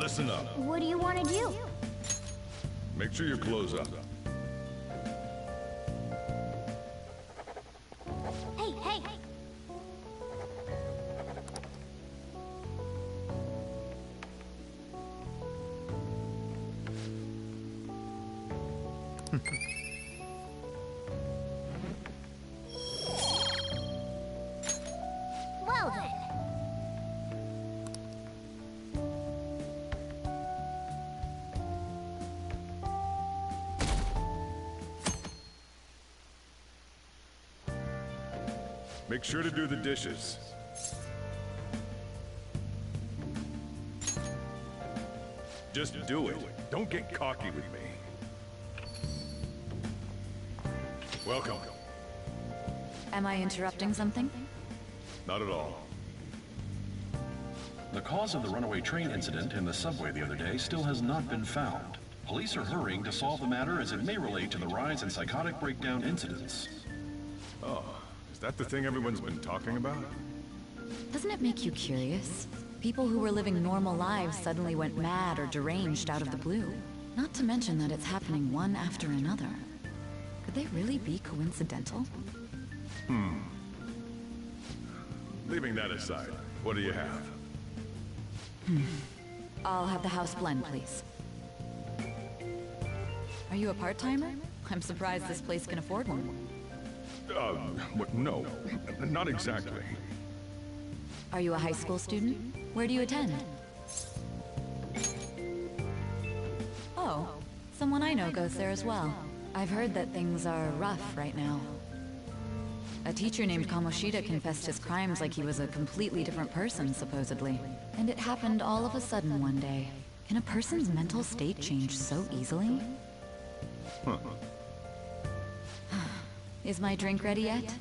Listen up. What do you want to do? Make sure your clothes up. Hey, hey! Well then. Make sure to do the dishes. Just do it. Don't get cocky with me. Welcome. Am I interrupting something? Not at all. The cause of the runaway train incident in the subway the other day still has not been found. Police are hurrying to solve the matter as it may relate to the rise in psychotic breakdown incidents. Oh, is that the thing everyone's been talking about? Doesn't it make you curious? People who were living normal lives suddenly went mad or deranged out of the blue. Not to mention that it's happening one after another. Could they really be coincidental? Leaving that aside, what do you have? I'll have the house blend, please. Are you a part-timer? I'm surprised this place can afford one. No, not exactly. Are you a high school student? Where do you attend? Oh, someone I know goes there as well. I've heard that things are rough right now. A teacher named Kamoshida confessed his crimes like he was a completely different person, supposedly. And it happened all of a sudden one day. Can a person's mental state change so easily? Huh. Is my drink ready yet?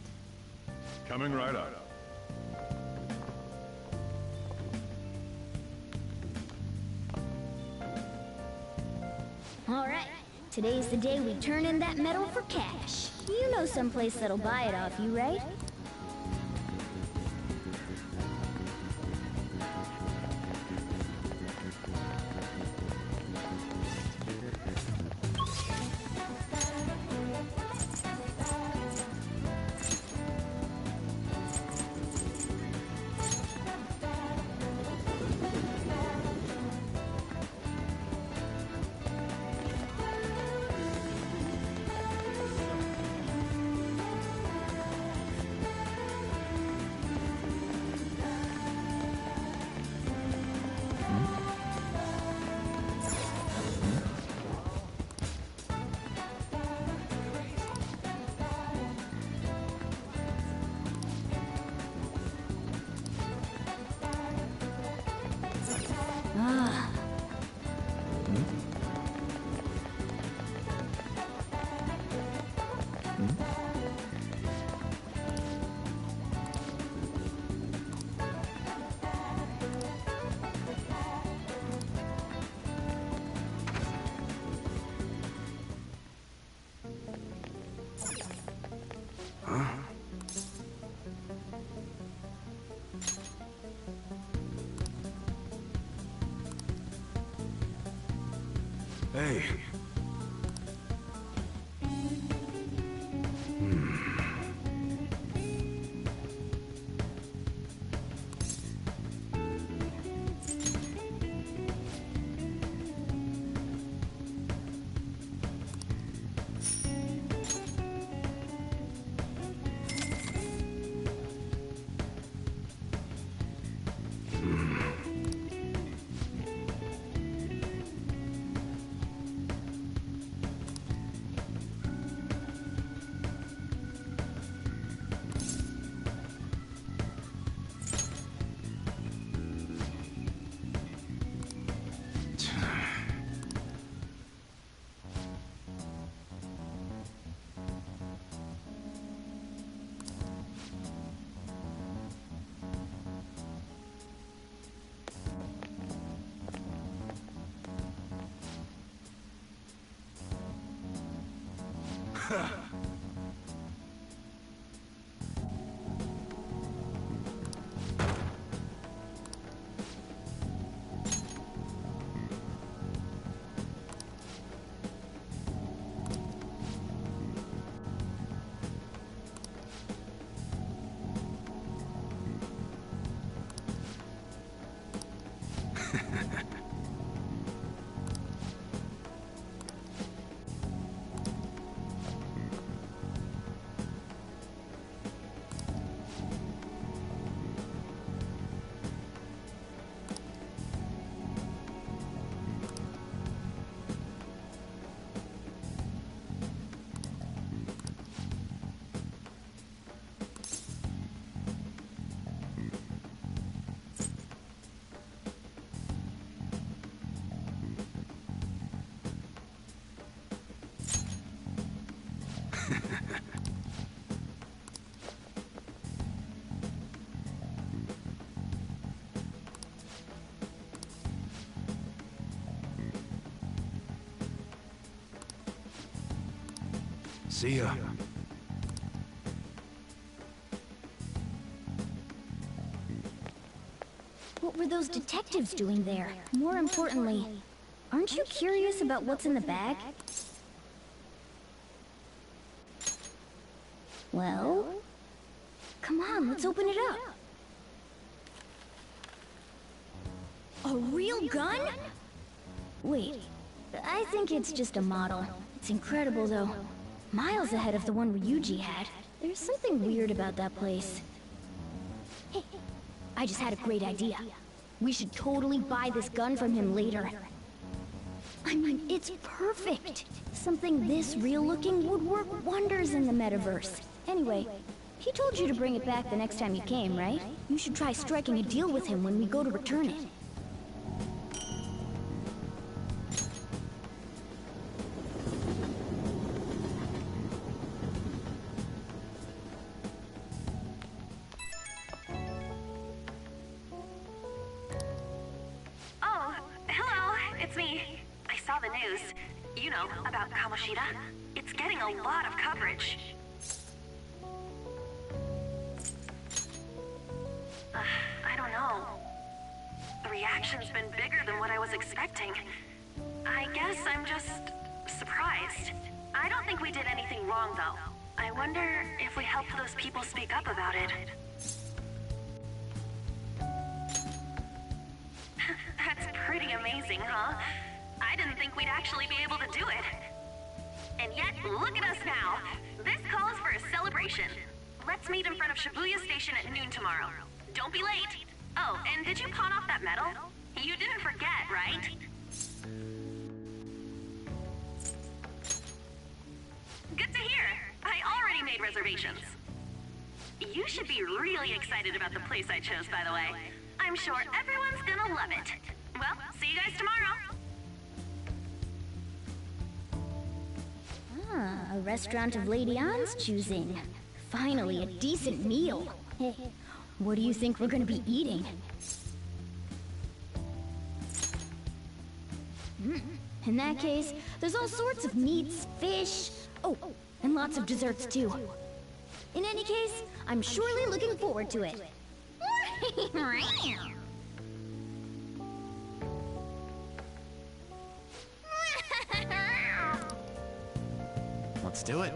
Coming right up. All right. Today's the day we turn in that metal for cash. You know someplace that'll buy it off you, right? Hey. See ya. What were those detectives doing there? More importantly, aren't you curious about what's in the bag? Well? Come on, let's open it up. A real gun? Wait, I think it's just a model. It's incredible, though. Miles ahead of the one Ryuji had. There's something weird about that place. Hey, I just had a great idea. We should totally buy this gun from him later. I mean, it's perfect. Something this real-looking would work wonders in the metaverse. Anyway, he told you to bring it back the next time you came, right? You should try striking a deal with him when we go to return it. The news, you know, about Kamoshida. It's getting a lot of coverage. I don't know. The reaction's been bigger than what I was expecting. I guess I'm just surprised. I don't think we did anything wrong, though. I wonder if we helped those people speak up about it. That's pretty amazing, huh? I didn't think we'd actually be able to do it. And yet, look at us now. This calls for a celebration. Let's meet in front of Shibuya Station at noon tomorrow. Don't be late. Oh, and did you pawn off that medal? You didn't forget, right? Good to hear. I already made reservations. You should be really excited about the place I chose, by the way. I'm sure everyone's gonna love it. Well, see you guys tomorrow. Ah, a restaurant of Lady Ann's choosing. Finally, a decent meal. Hey, what do you think we're gonna be eating? In that case, there's all sorts of meats, fish, oh, and lots of desserts too. In any case, I'm surely looking forward to it. Let's do it.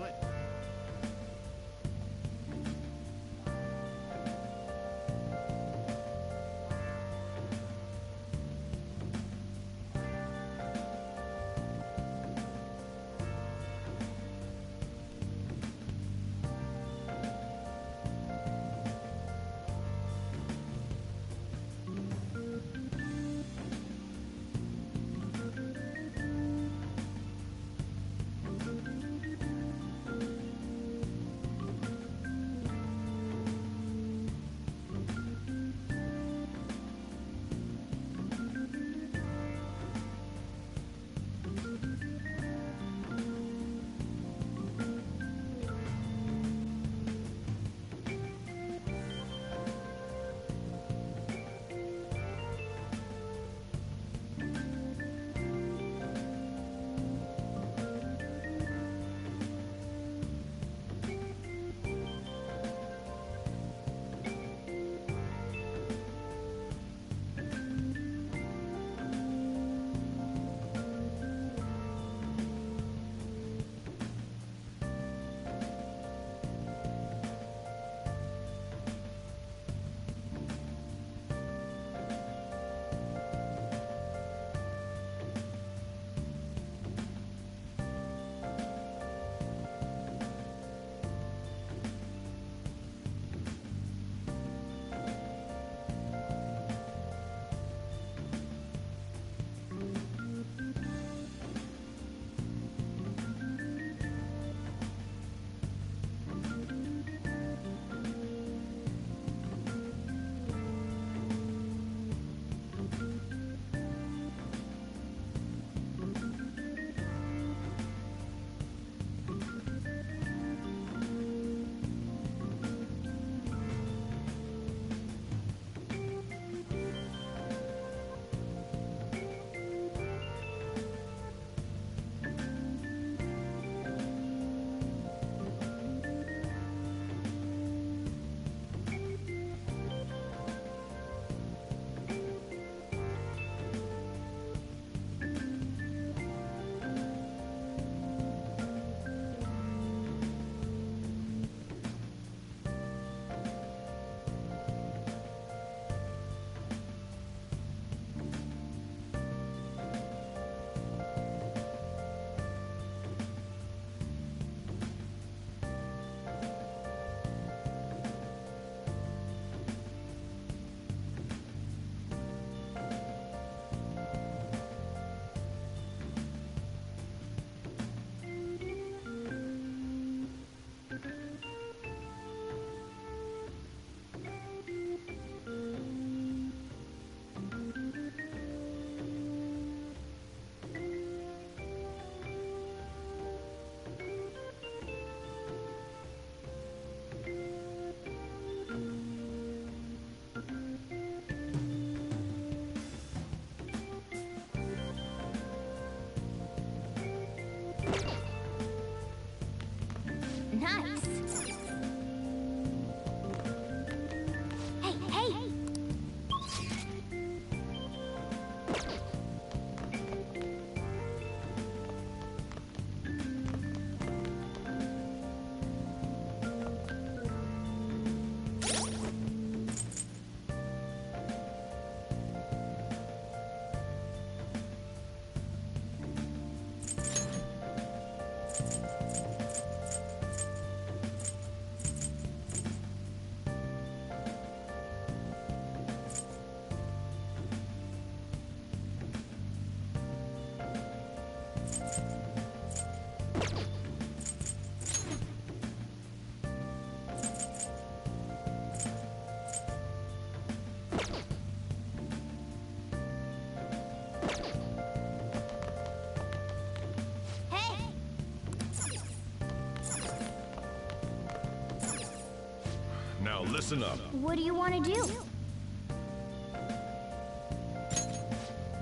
Listen up. What do you want to do?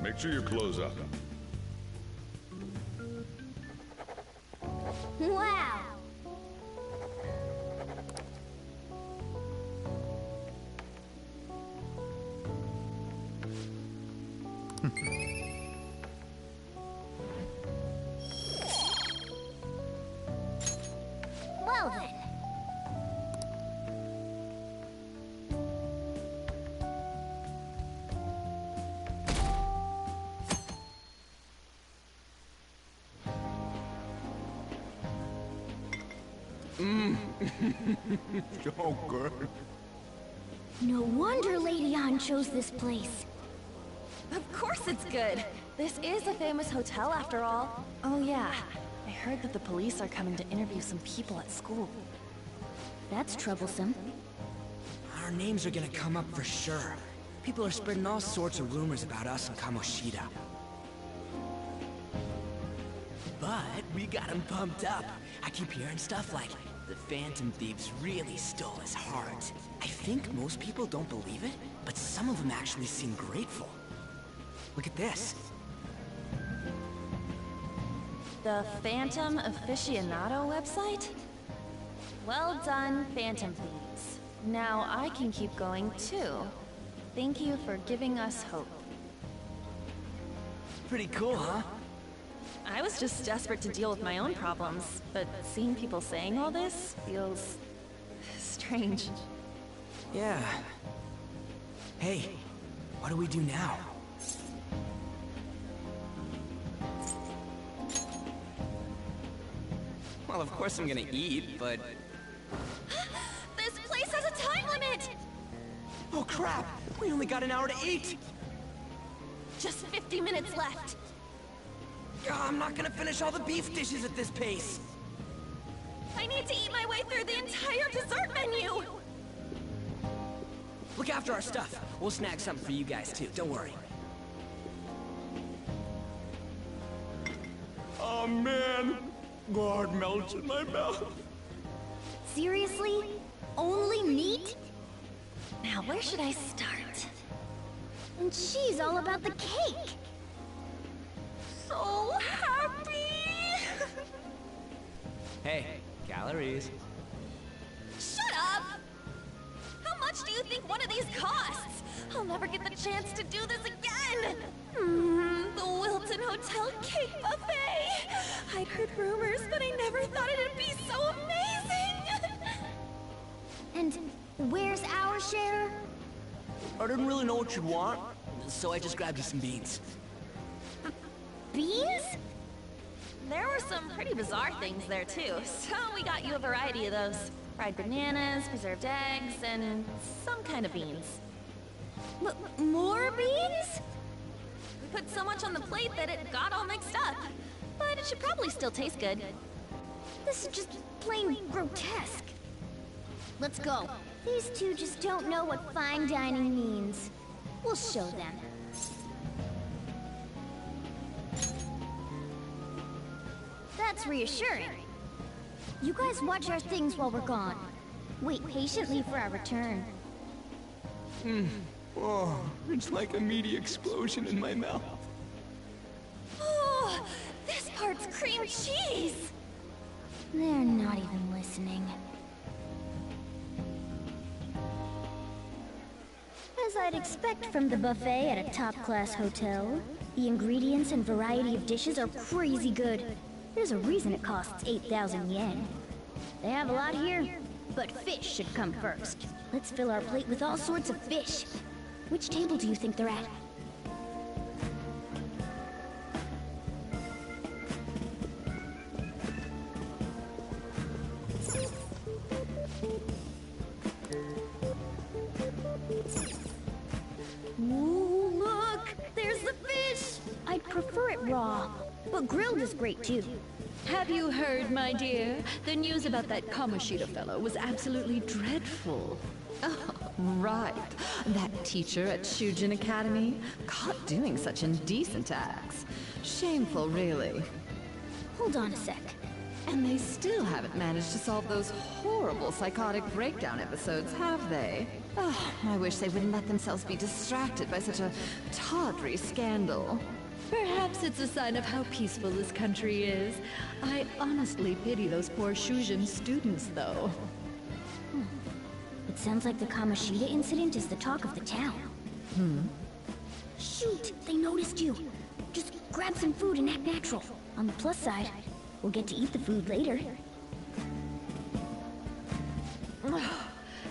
Make sure your clothes up. Wow! Well then. So good. No wonder Lady Ann chose this place. Of course it's good. This is a famous hotel after all. Oh yeah, I heard that the police are coming to interview some people at school. That's troublesome. Our names are gonna come up for sure. People are spreading all sorts of rumors about us and Kamoshida. But we got him pumped up. I keep hearing stuff like, the Phantom Thieves really stole his heart. I think most people don't believe it, but some of them actually seem grateful. Look at this. The Phantom Aficionado website? Well done, Phantom Thieves. Now I can keep going too. Thank you for giving us hope. Pretty cool, huh? I was just desperate to deal with my own problems, but seeing people saying all this feels strange. Yeah. Hey, what do we do now? Well, of course I'm gonna eat, but... This place has a time limit! Oh crap! We only got an hour to eat! Just 50 minutes left. I'm not gonna finish all the beef dishes at this pace! I need to eat my way through the entire dessert menu! Look after our stuff. We'll snag something for you guys too, don't worry. Oh man, God melts in my mouth. Seriously? Only meat? Now where should I start? And she's all about the cake! So happy! Hey, calories. Shut up! How much do you think one of these costs? I'll never get the chance to do this again! The Wilton Hotel Cake Buffet! I'd heard rumors, but I never thought it'd be so amazing! And where's our share? I didn't really know what you'd want, so I just grabbed you some beans. Beans? There were some pretty bizarre things there too, so we got you a variety of those. Fried bananas, preserved eggs, and some kind of beans. More beans? We put so much on the plate that it got all mixed up. But it should probably still taste good. This is just plain grotesque. Let's go. These two just don't know what fine dining means. We'll show them. That's reassuring. You guys watch our things while we're gone. Wait patiently for our return. Oh, it's like a meaty explosion in my mouth. Oh, this part's cream cheese! They're not even listening. As I'd expect from the buffet at a top-class hotel, the ingredients and variety of dishes are crazy good. There's a reason it costs 8,000 yen. They have a lot here, but fish should come first. Let's fill our plate with all sorts of fish. Which table do you think they're at? Ooh, look! There's the fish! I'd prefer it raw, but grilled is great too. Have you heard, my dear? The news about that Kamoshida fellow was absolutely dreadful. Oh, right. That teacher at Shujin Academy, caught doing such indecent acts. Shameful, really. Hold on a sec. And they still haven't managed to solve those horrible psychotic breakdown episodes, have they? Oh, I wish they wouldn't let themselves be distracted by such a tawdry scandal. Perhaps it's a sign of how peaceful this country is. I honestly pity those poor Shujin students, though. It sounds like the Kamoshida incident is the talk of the town. Shoot, they noticed you. Just grab some food and act natural. On the plus side, we'll get to eat the food later.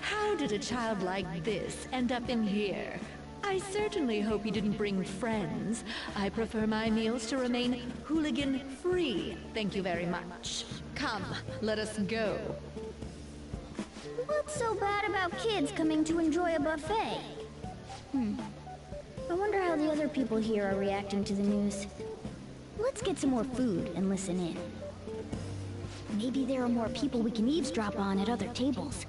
How did a child like this end up in here? I certainly hope he didn't bring friends. I prefer my meals to remain hooligan-free. Thank you very much. Come, let us go. What's so bad about kids coming to enjoy a buffet? I wonder how the other people here are reacting to the news. Let's get some more food and listen in. Maybe there are more people we can eavesdrop on at other tables.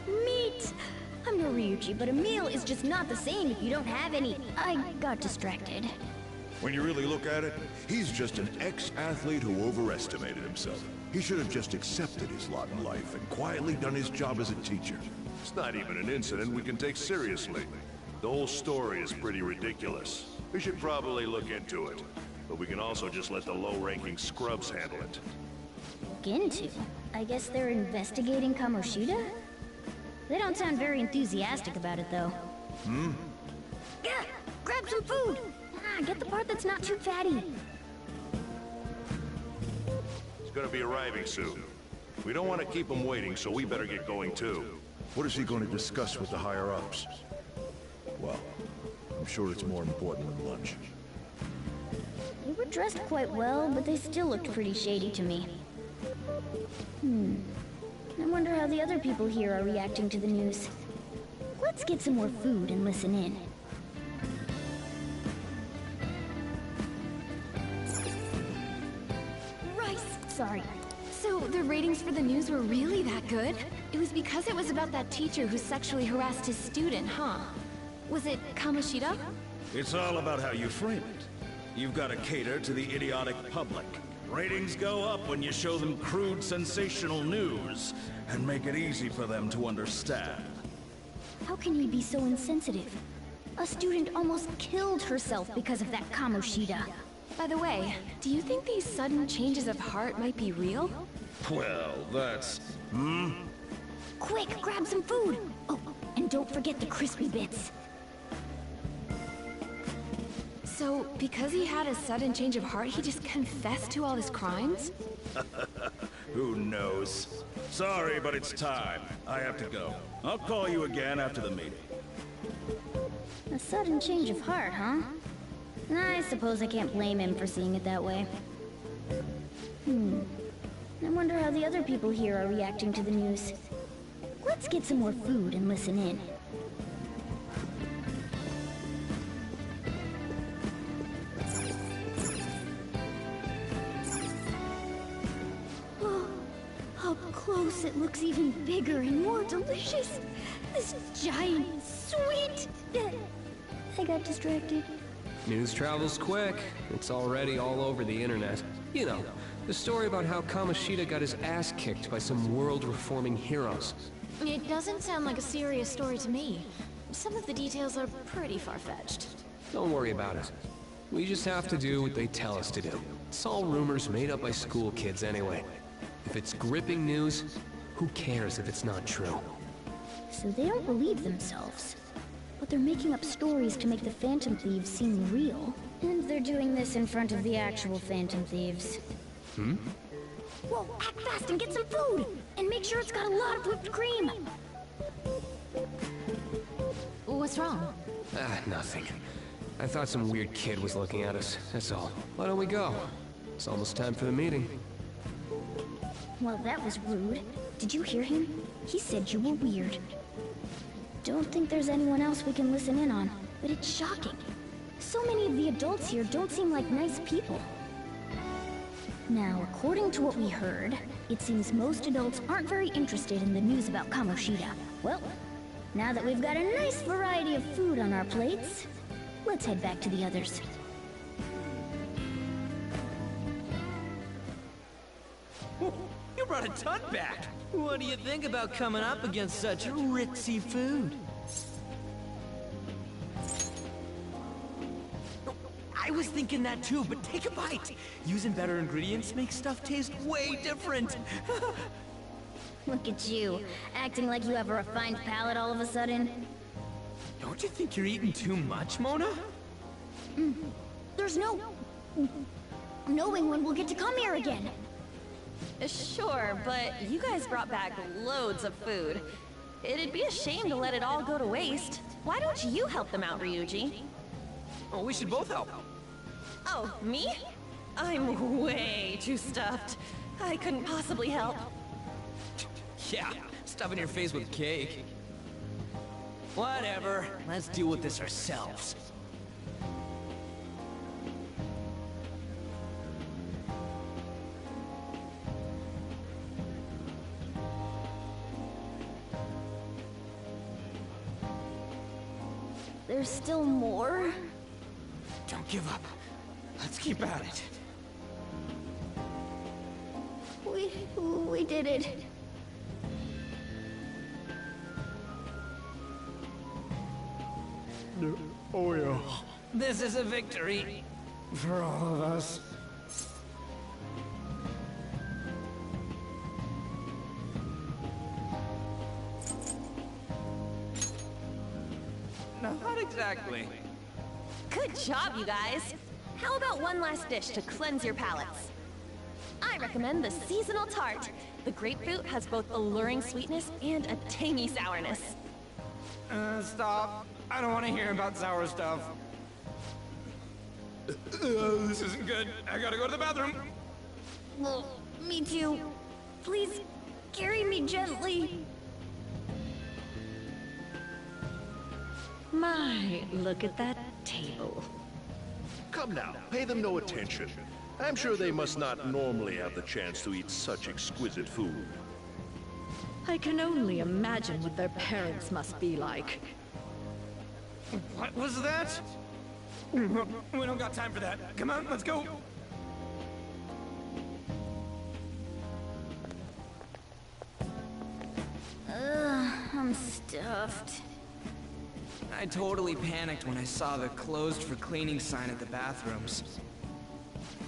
Meat! I'm no Ryuji, but a meal is just not the same if you don't have any. I got distracted. When you really look at it, he's just an ex-athlete who overestimated himself. He should have just accepted his lot in life and quietly done his job as a teacher. It's not even an incident we can take seriously. The whole story is pretty ridiculous. We should probably look into it. But we can also just let the low-ranking scrubs handle it. Look into? I guess they're investigating Kamoshida? They don't sound very enthusiastic about it, though. Yeah, grab some food! Get the part that's not too fatty. He's gonna be arriving soon. We don't want to keep him waiting, so we better get going too. What is he going to discuss with the higher-ups? Well, I'm sure it's more important than lunch. They were dressed quite well, but they still looked pretty shady to me. I wonder how the other people here are reacting to the news. Let's get some more food and listen in. Sorry. So, the ratings for the news were really that good? It was because it was about that teacher who sexually harassed his student, huh? Was it Kamoshida? It's all about how you frame it. You've got to cater to the idiotic public. Ratings go up when you show them crude, sensational news, and make it easy for them to understand. How can he be so insensitive? A student almost killed herself because of that Kamoshida. By the way, do you think these sudden changes of heart might be real? Well, that's... Quick, grab some food! Oh, and don't forget the crispy bits. So, because he had a sudden change of heart, he just confessed to all his crimes? Who knows? Sorry, but it's time. I have to go. I'll call you again after the meeting. A sudden change of heart, huh? I suppose I can't blame him for seeing it that way. I wonder how the other people here are reacting to the news. Let's get some more food and listen in. Oh, up close it looks even bigger and more delicious. This giant, sweet... I got distracted. News travels quick. It's already all over the internet. You know, the story about how Kamoshida got his ass kicked by some world-reforming heroes. It doesn't sound like a serious story to me. Some of the details are pretty far-fetched. Don't worry about it. We just have to do what they tell us to do. It's all rumors made up by school kids anyway. If it's gripping news, who cares if it's not true? So they don't believe themselves. But they're making up stories to make the Phantom Thieves seem real. And they're doing this in front of the actual Phantom Thieves. Whoa, act fast and get some food! And make sure it's got a lot of whipped cream! What's wrong? Nothing. I thought some weird kid was looking at us, that's all. Why don't we go? It's almost time for the meeting. Well, that was rude. Did you hear him? He said you were weird. Don't think there's anyone else we can listen in on, but it's shocking. So many of the adults here don't seem like nice people. Now, according to what we heard, it seems most adults aren't very interested in the news about Kamoshida. Well, now that we've got a nice variety of food on our plates, let's head back to the others. You brought a ton back! What do you think about coming up against such ritzy food? I was thinking that too, but take a bite! Using better ingredients makes stuff taste way different! Look at you, acting like you have a refined palate all of a sudden. Don't you think you're eating too much, Mona? There's no knowing when we'll get to come here again. Sure, but you guys brought back loads of food. It'd be a shame to let it all go to waste. Why don't you help them out, Ryuji? Oh, we should both help. Oh, me? I'm way too stuffed. I couldn't possibly help. Yeah, stuffing your face with cake. Whatever, let's deal with this ourselves. There's still more? Don't give up. Let's keep at it. We did it. Oh yeah. This is a victory. For all of us. Not exactly. Good job, you guys. How about one last dish to cleanse your palates? I recommend the seasonal tart. The grapefruit has both alluring sweetness and a tangy sourness. Stop. I don't want to hear about sour stuff. This isn't good. I gotta go to the bathroom. Well, me too. Please, carry me gently. My, look at that table. Come now, pay them no attention. I'm sure they must not normally have the chance to eat such exquisite food. I can only imagine what their parents must be like. What was that? We don't got time for that. Come on, let's go. I'm stuffed. I totally panicked when I saw the closed for cleaning sign at the bathrooms.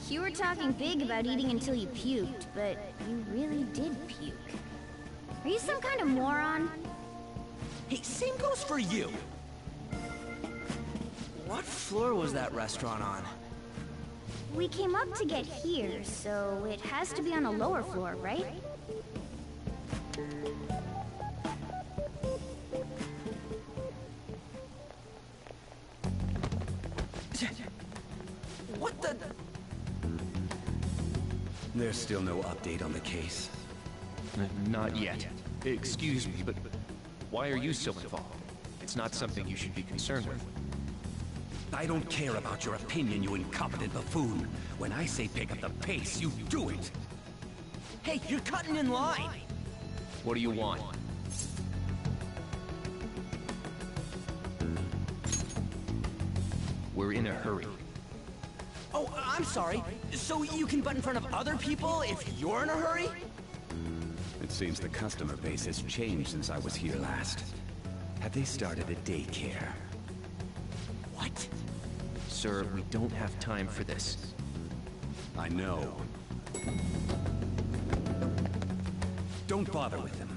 You were talking big about eating until you puked, but you really did puke. Are you some kind of moron? Hey, same goes for you! What floor was that restaurant on? We came up to get here, so it has to be on a lower floor, right? What the... There's still no update on the case. Not yet. Excuse me, but why are you so involved? It's not something you should be concerned with. I don't care about your opinion, you incompetent buffoon. When I say pick up the pace, you do it! Hey, you're cutting in line! What do you want? We're in a hurry. Oh, I'm sorry. So you can butt in front of other people if you're in a hurry? It seems the customer base has changed since I was here last. Have they started a daycare? What? Sir, we don't have time for this. I know. Don't bother with them.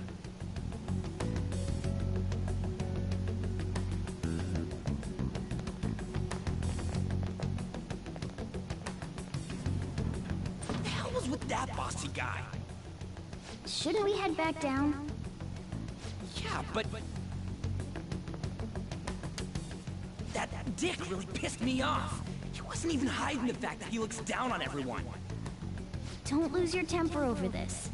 What the hell was with that bossy guy? Shouldn't we head back down? Yeah, but... That dick really pissed me off. He wasn't even hiding the fact that he looks down on everyone. Don't lose your temper over this.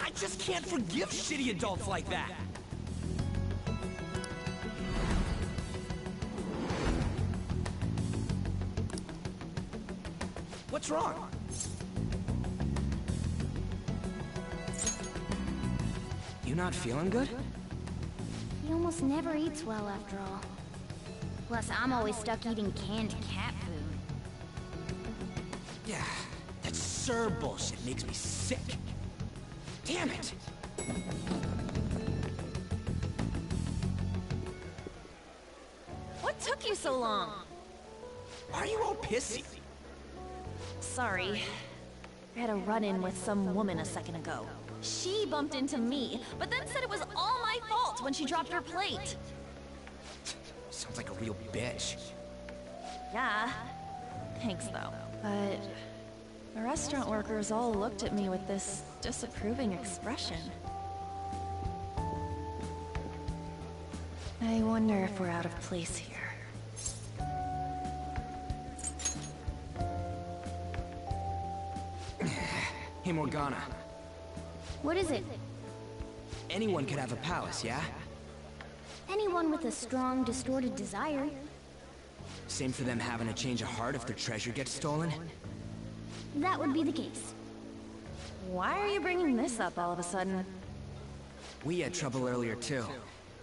I just can't forgive shitty adults like that. What's wrong? you not feeling good? He almost never eats well after all. Plus, I'm always stuck eating canned cat food. Yeah, that Sir bullshit makes me sick. Damn it! What took you so long? Why are you all pissy? Sorry. I had a run-in with some woman a second ago. She bumped into me, but then said it was all my fault when she dropped her plate. Sounds like a real bitch. Yeah. Thanks, though. But the restaurant workers all looked at me with this disapproving expression. I wonder if we're out of place here. Hey, Morgana. What is it? Anyone could have a palace, yeah? Anyone with a strong, distorted desire. Same for them having a change of heart if their treasure gets stolen? That would be the case. Why are you bringing this up all of a sudden? We had trouble earlier, too.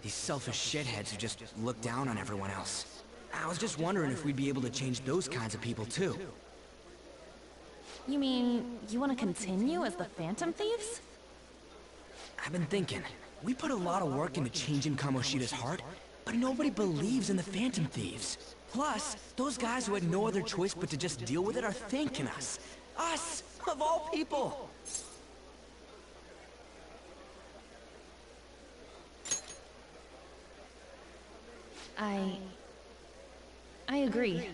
These selfish shitheads who just look down on everyone else. I was just wondering if we'd be able to change those kinds of people, too. You mean, you want to continue as the Phantom Thieves? I've been thinking. We put a lot of work into changing Kamoshida's heart, but nobody believes in the Phantom Thieves. Plus, those guys who had no other choice but to just deal with it are thanking us. Us, of all people! I agree.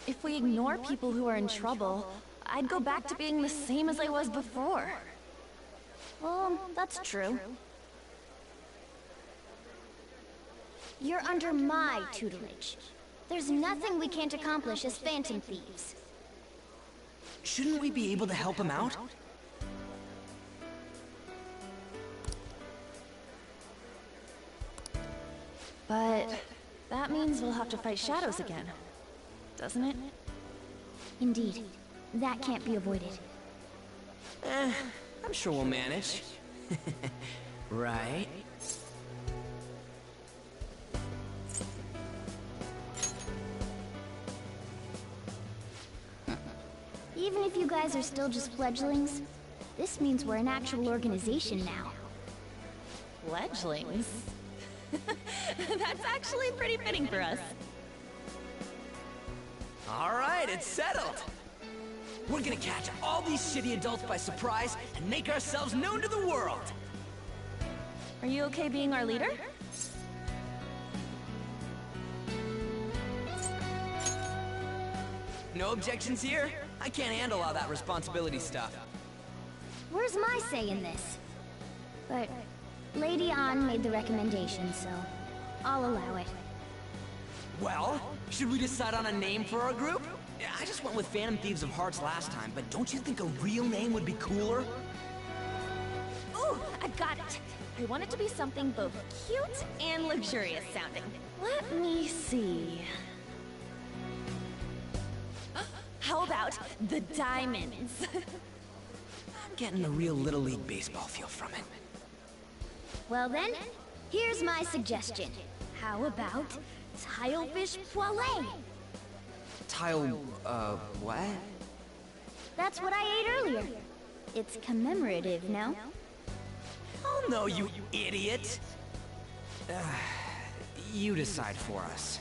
If we ignore people who are in trouble, I'd go back to being the same as I was before. Well, that's true. You're under my tutelage. There's nothing we can't accomplish as Phantom Thieves. Shouldn't we be able to help him out? But that means we'll have to fight shadows again, doesn't it? Indeed. That can't be avoided. I'm sure we'll manage. Right? Even if you guys are still just fledglings, this means we're an actual organization now. Fledglings? That's actually pretty fitting for us. Alright, it's settled! We're gonna catch all these shitty adults by surprise and make ourselves known to the world! Are you okay being our leader? No objections here? I can't handle all that responsibility stuff. Where's my say in this? But Lady An made the recommendation, so I'll allow it. Well, should we decide on a name for our group? I just went with Phantom Thieves of Hearts last time, but don't you think a real name would be cooler? Ooh, I've got it! I want it to be something both cute and luxurious sounding. Let me see... How about the Diamonds? I'm getting a real Little League Baseball feel from it. Well then, here's my suggestion. How about Tilefish Poêlée? What? That's what I ate earlier. It's commemorative, no? Oh no, you idiot! You decide for us.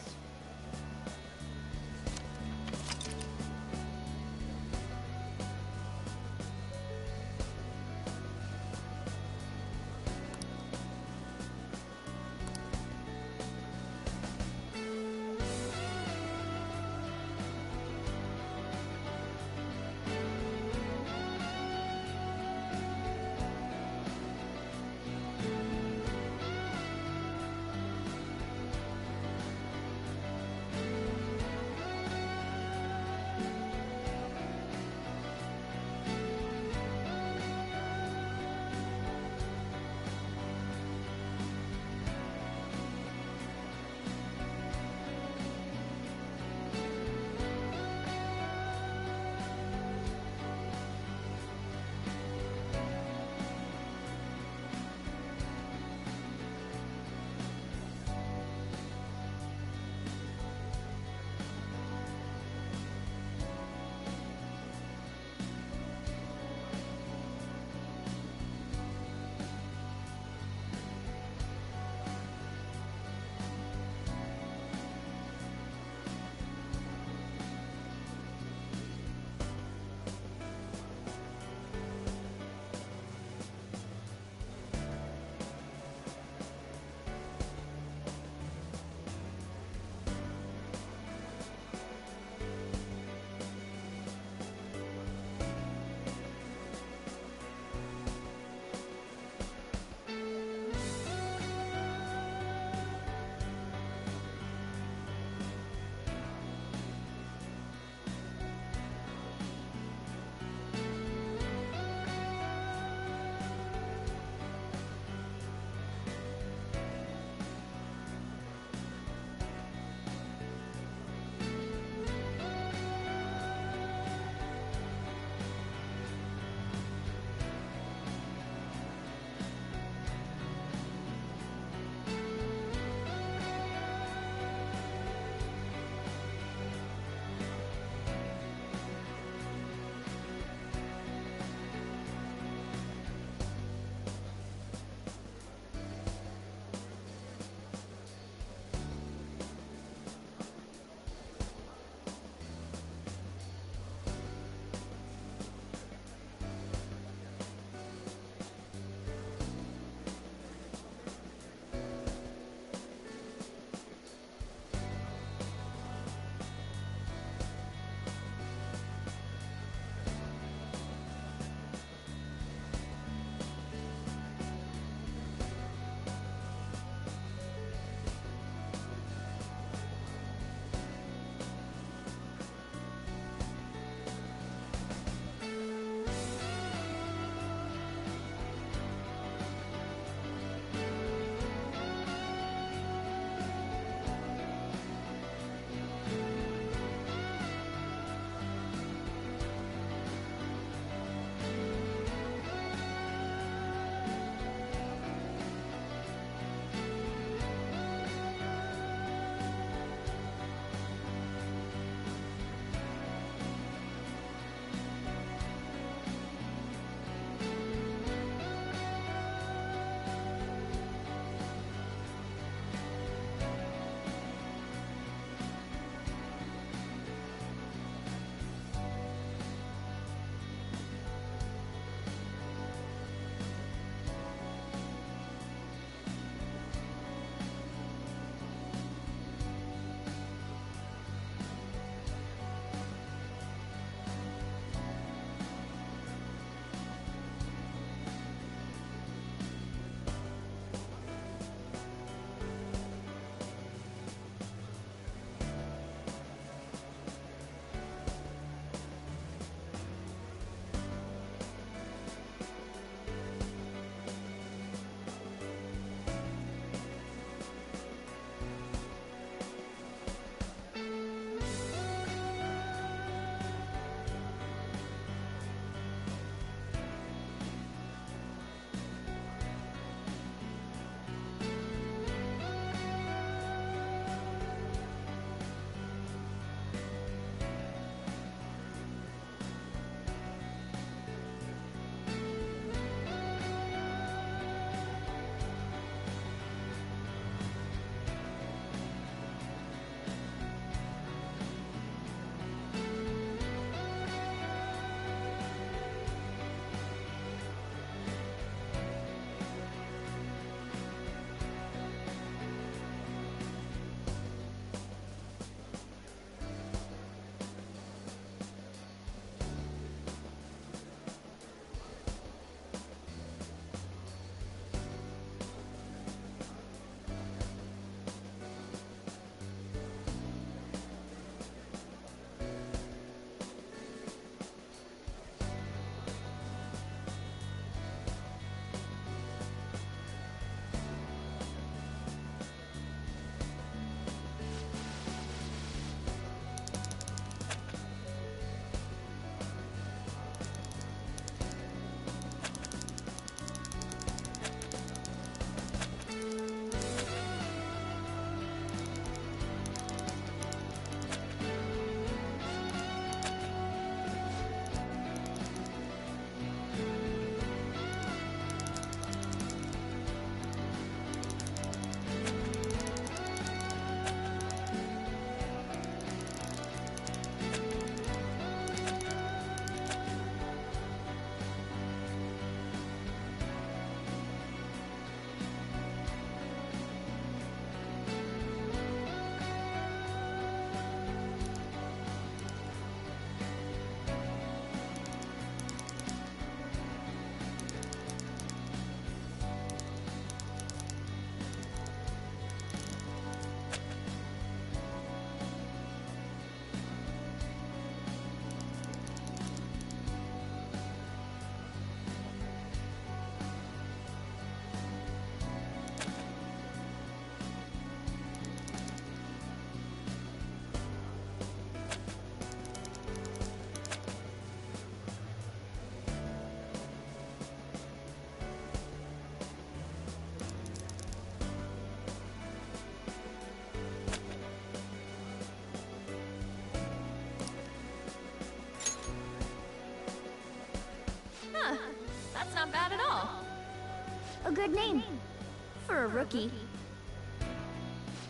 rookie.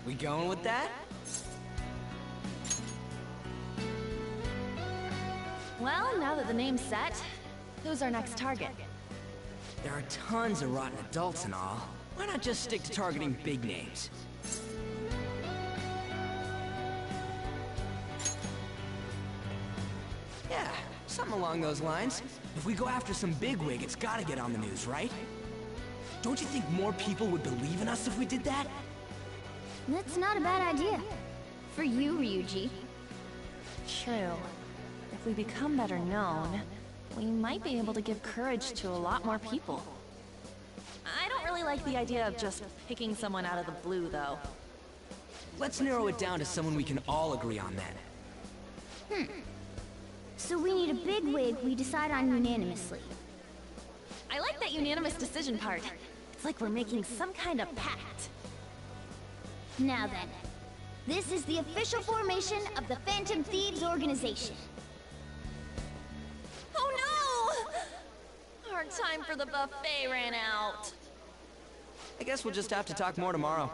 We going with that? Well, now that the name's set, who's our next target? There are tons of rotten adults and all. Why not just stick to targeting big names? Yeah, something along those lines. If we go after some bigwig, it's gotta get on the news, right? Don't you think more people would believe in us if we did that? That's not a bad idea. For you, Ryuji. True. If we become better known, we might be able to give courage to a lot more people. I don't really like the idea of just picking someone out of the blue, though. Let's narrow it down to someone we can all agree on then. So we need a bigwig we decide on unanimously. I like that unanimous decision part. It's like we're making some kind of pact. Now then, this is the official formation of the Phantom Thieves organization. Oh no! Our time for the buffet ran out. I guess we'll just have to talk more tomorrow.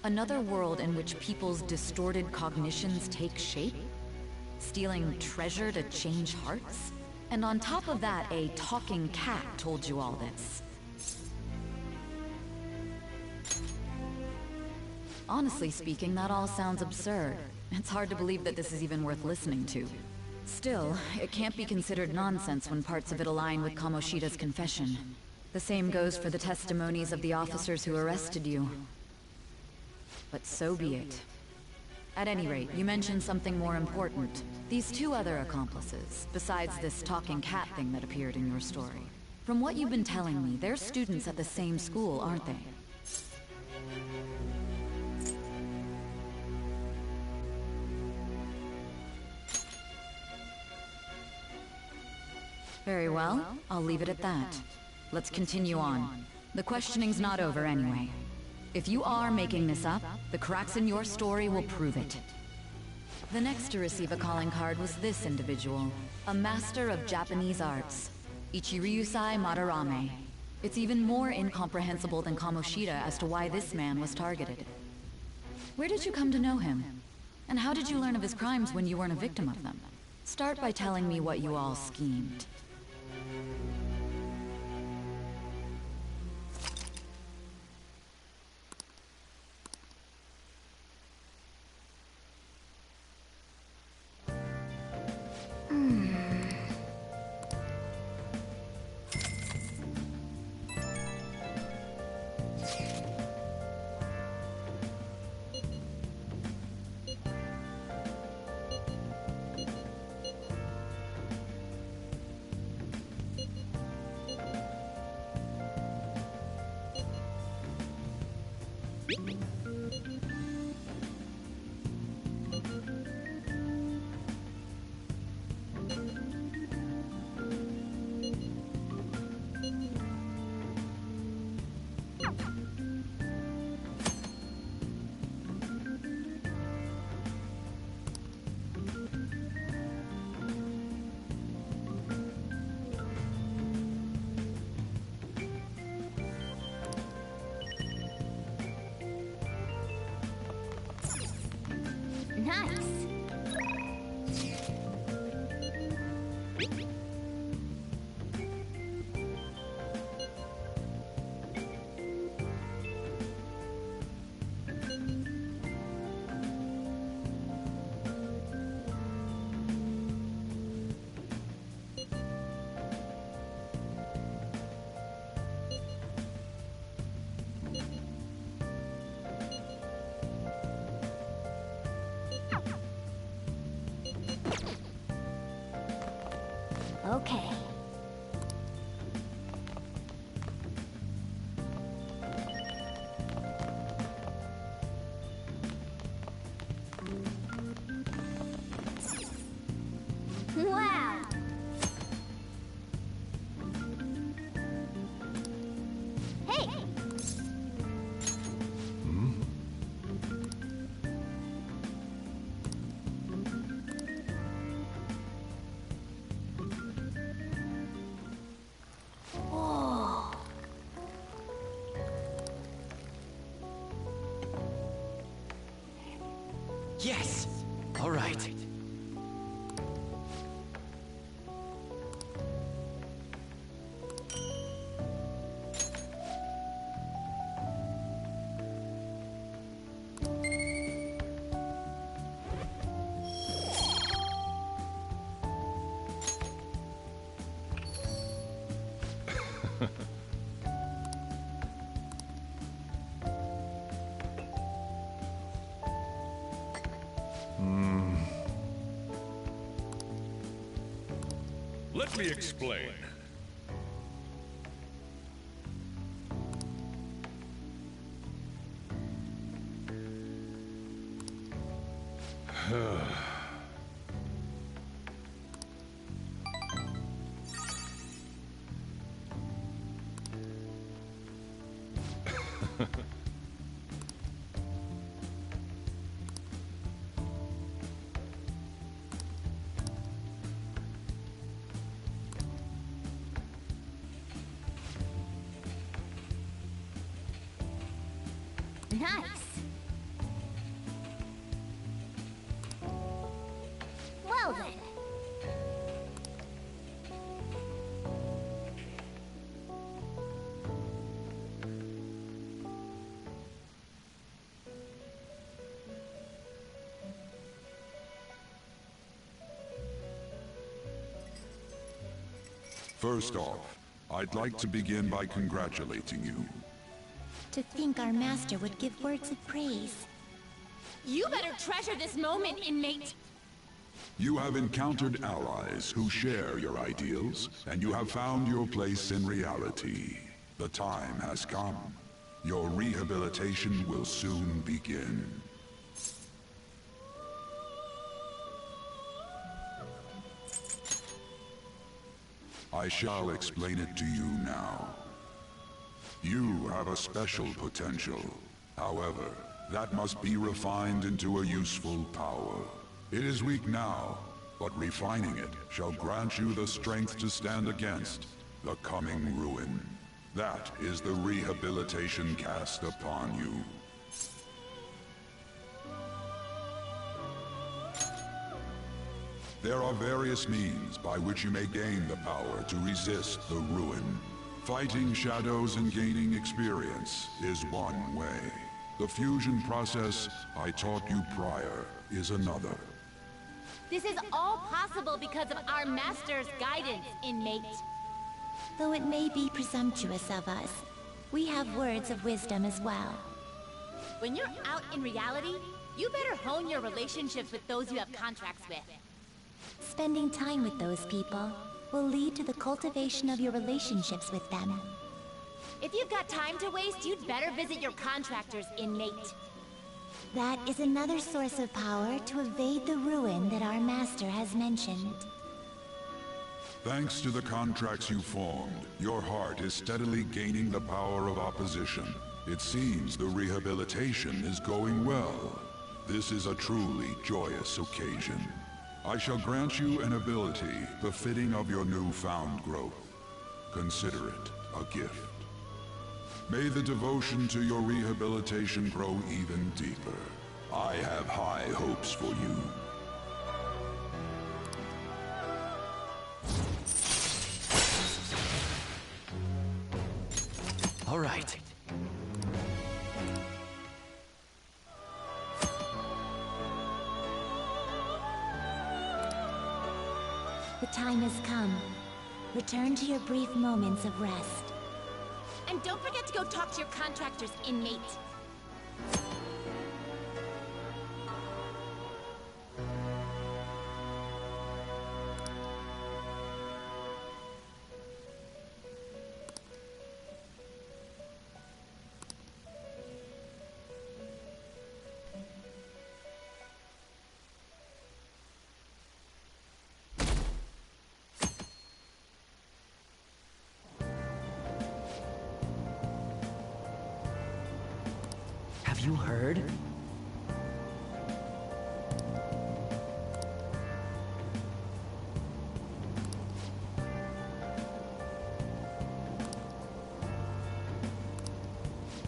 Another world in which people's distorted cognitions take shape? Stealing treasure to change hearts? And on top of that, a talking cat told you all this. Honestly speaking, that all sounds absurd. It's hard to believe that this is even worth listening to. Still, it can't be considered nonsense when parts of it align with Kamoshida's confession. The same goes for the testimonies of the officers who arrested you. But so be it. At any rate, you mentioned something more important. These two other accomplices, besides this talking cat thing that appeared in your story. From what you've been telling me, they're students at the same school, aren't they? Very well, I'll leave it at that. Let's continue on. The questioning's not over anyway. If you are making this up, the cracks in your story will prove it. The next to receive a calling card was this individual, a master of Japanese arts, Ichiryusai Madarame. It's even more incomprehensible than Kamoshida as to why this man was targeted. Where did you come to know him? And how did you learn of his crimes when you weren't a victim of them? Start by telling me what you all schemed. Nice. Okay. Wow. Hey. Yes! All right. Let me explain. Nice. Well then. First off, I'd like to begin by congratulating you. To think our master would give words of praise. You better treasure this moment, inmate! You have encountered allies who share your ideals, and you have found your place in reality. The time has come. Your rehabilitation will soon begin. I shall explain it to you now. You have a special potential. However, that must be refined into a useful power. It is weak now, but refining it shall grant you the strength to stand against the coming ruin. That is the rehabilitation cast upon you. There are various means by which you may gain the power to resist the ruin. Fighting shadows and gaining experience is one way. The fusion process I taught you prior is another. This is all possible because of our master's guidance, inmate. Though it may be presumptuous of us, we have words of wisdom as well. When you're out in reality, you better hone your relationships with those you have contracts with. Spending time with those people will lead to the cultivation of your relationships with them. If you've got time to waste, you'd better visit your contractors, inmate. That is another source of power to evade the ruin that our master has mentioned. Thanks to the contracts you formed, your heart is steadily gaining the power of opposition. It seems the rehabilitation is going well. This is a truly joyous occasion. I shall grant you an ability befitting of your newfound growth. Consider it a gift. May the devotion to your rehabilitation grow even deeper. I have high hopes for you. All right. The time has come. Return to your brief moments of rest. And don't forget to go talk to your contractors, inmate. Have you heard?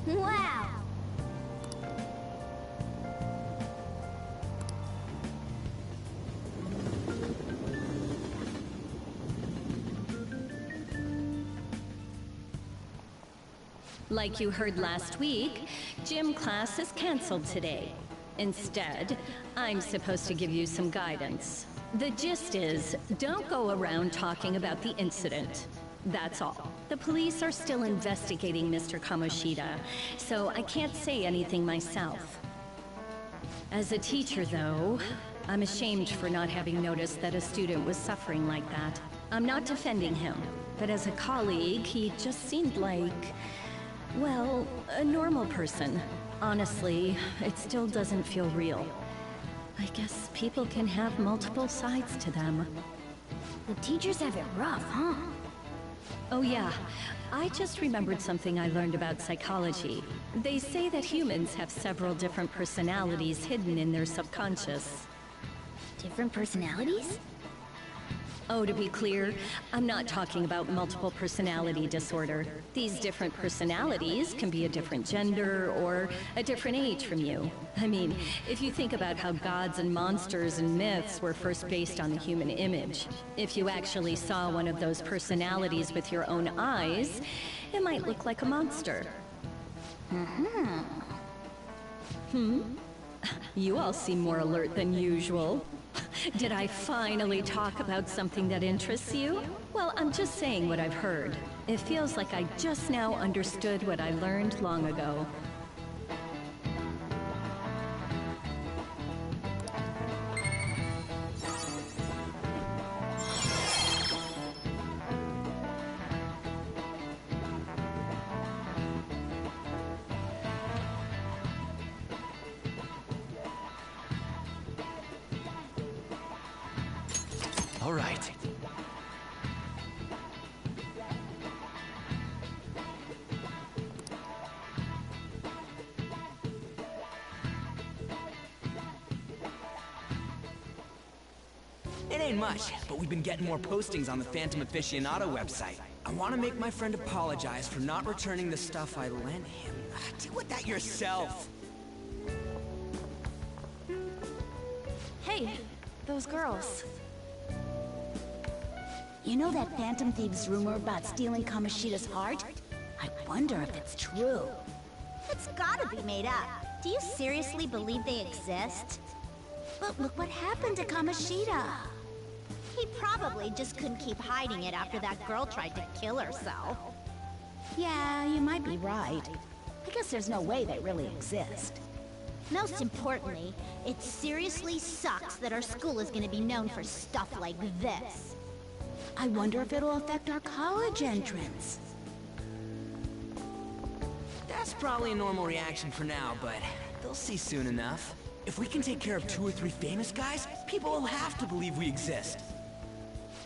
Wow! Like you heard last week, gym class is canceled today. Instead, I'm supposed to give you some guidance. The gist is, don't go around talking about the incident. That's all. The police are still investigating Mr. Kamoshida, so I can't say anything myself. As a teacher, though, I'm ashamed for not having noticed that a student was suffering like that. I'm not defending him, but as a colleague, he just seemed like, well, a normal person. Honestly, it still doesn't feel real. I guess people can have multiple sides to them. The teachers have it rough, huh? Oh yeah, I just remembered something I learned about psychology. They say that humans have several different personalities hidden in their subconscious. Different personalities? Oh, to be clear, I'm not talking about multiple personality disorder. These different personalities can be a different gender or a different age from you. I mean, if you think about how gods and monsters and myths were first based on the human image, if you actually saw one of those personalities with your own eyes, it might look like a monster. You all seem more alert than usual. Did I finally talk about something that interests you? Well, I'm just saying what I've heard. It feels like I just now understood what I learned long ago. All right. It ain't much, but we've been getting more postings on the Phantom Aficionado website. I want to make my friend apologize for not returning the stuff I lent him. Deal with that yourself. Hey, those girls. You know that Phantom Thieves rumor about stealing Kamoshida's heart? I wonder if it's true. It's gotta be made up. Do you seriously believe they exist? But look what happened to Kamoshida. He probably just couldn't keep hiding it after that girl tried to kill herself. Yeah, you might be right. I guess there's no way they really exist. Most importantly, it seriously sucks that our school is gonna be known for stuff like this. I wonder if it'll affect our college entrance. That's probably a normal reaction for now, but they'll see soon enough. If we can take care of 2 or 3 famous guys, people will have to believe we exist.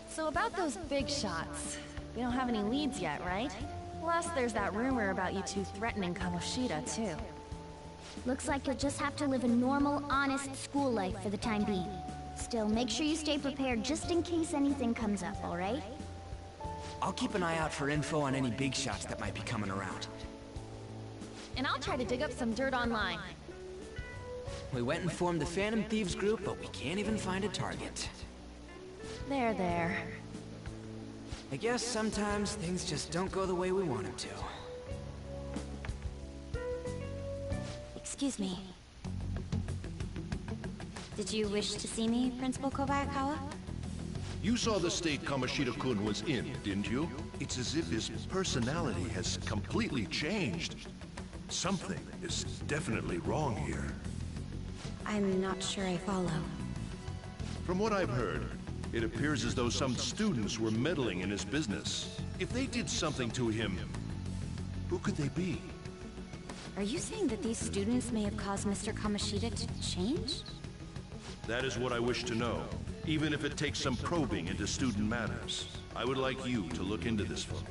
So about those big shots, we don't have any leads yet, right? Plus, there's that rumor about you two threatening Kamoshida, too. Looks like you'll just have to live a normal, honest school life for the time being. Still, make sure you stay prepared just in case anything comes up, alright? I'll keep an eye out for info on any big shots that might be coming around. And I'll try to dig up some dirt online. We went and formed the Phantom Thieves group, but we can't even find a target. There. I guess sometimes things just don't go the way we want them to. Excuse me. Did you wish to see me, Principal Kobayakawa? You saw the state Kamoshida-kun was in, didn't you? It's as if his personality has completely changed. Something is definitely wrong here. I'm not sure I follow. From what I've heard, it appears as though some students were meddling in his business. If they did something to him, who could they be? Are you saying that these students may have caused Mr. Kamoshida to change? That is what I wish to know, even if it takes some probing into student matters. I would like you to look into this for me.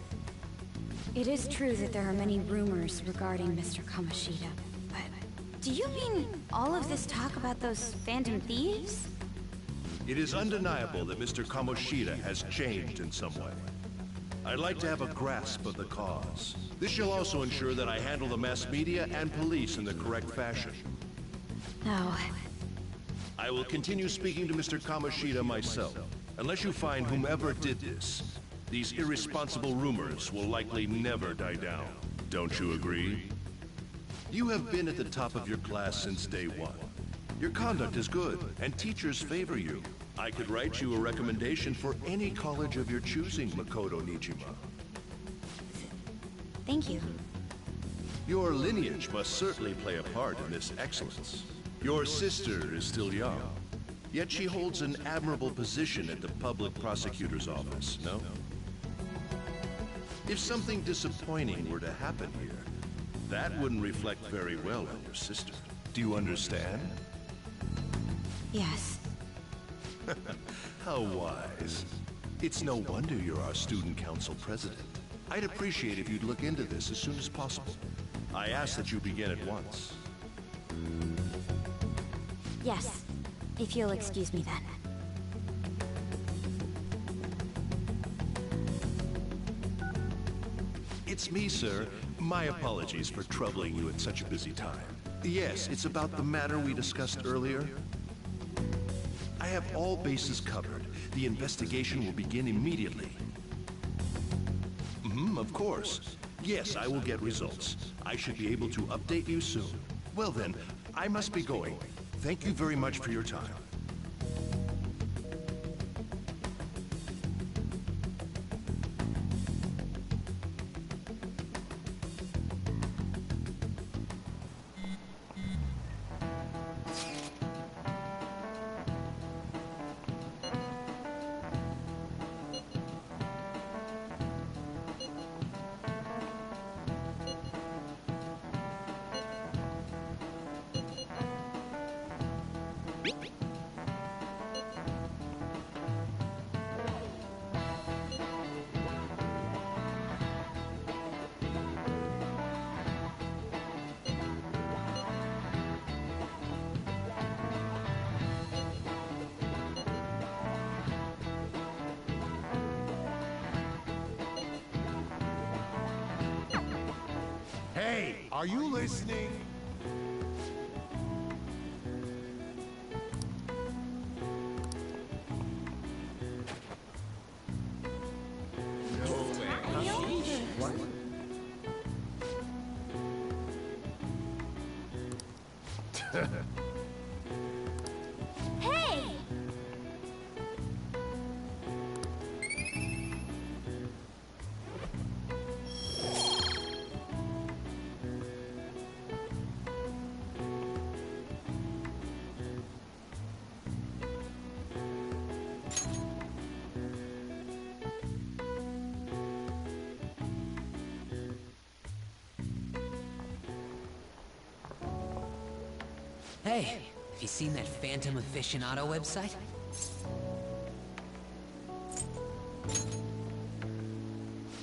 It is true that there are many rumors regarding Mr. Kamoshida, but do you mean all of this talk about those Phantom Thieves? It is undeniable that Mr. Kamoshida has changed in some way. I'd like to have a grasp of the cause. This shall also ensure that I handle the mass media and police in the correct fashion. No. I will continue speaking to Mr. Kamoshida myself. Unless you find whomever did this, these irresponsible rumors will likely never die down. Don't you agree? You have been at the top of your class since day one. Your conduct is good, and teachers favor you. I could write you a recommendation for any college of your choosing, Makoto Nijima. Thank you. Your lineage must certainly play a part in this excellence. Your sister is still young, yet she holds an admirable position at the public prosecutor's office, no? If something disappointing were to happen here, that wouldn't reflect very well on your sister. Do you understand? Yes. How wise. It's no wonder you're our student council president. I'd appreciate if you'd look into this as soon as possible. I ask that you begin at once. Yes. If you'll excuse me then. It's me, sir. My apologies for troubling you at such a busy time. Yes, it's about the matter we discussed earlier. I have all bases covered. The investigation will begin immediately. Of course. Yes, I will get results. I should be able to update you soon. Well then, I must be going. Thank you very much for your time. Hey, are you listening? Hey! Hey, have you seen that Phantom Aficionado website?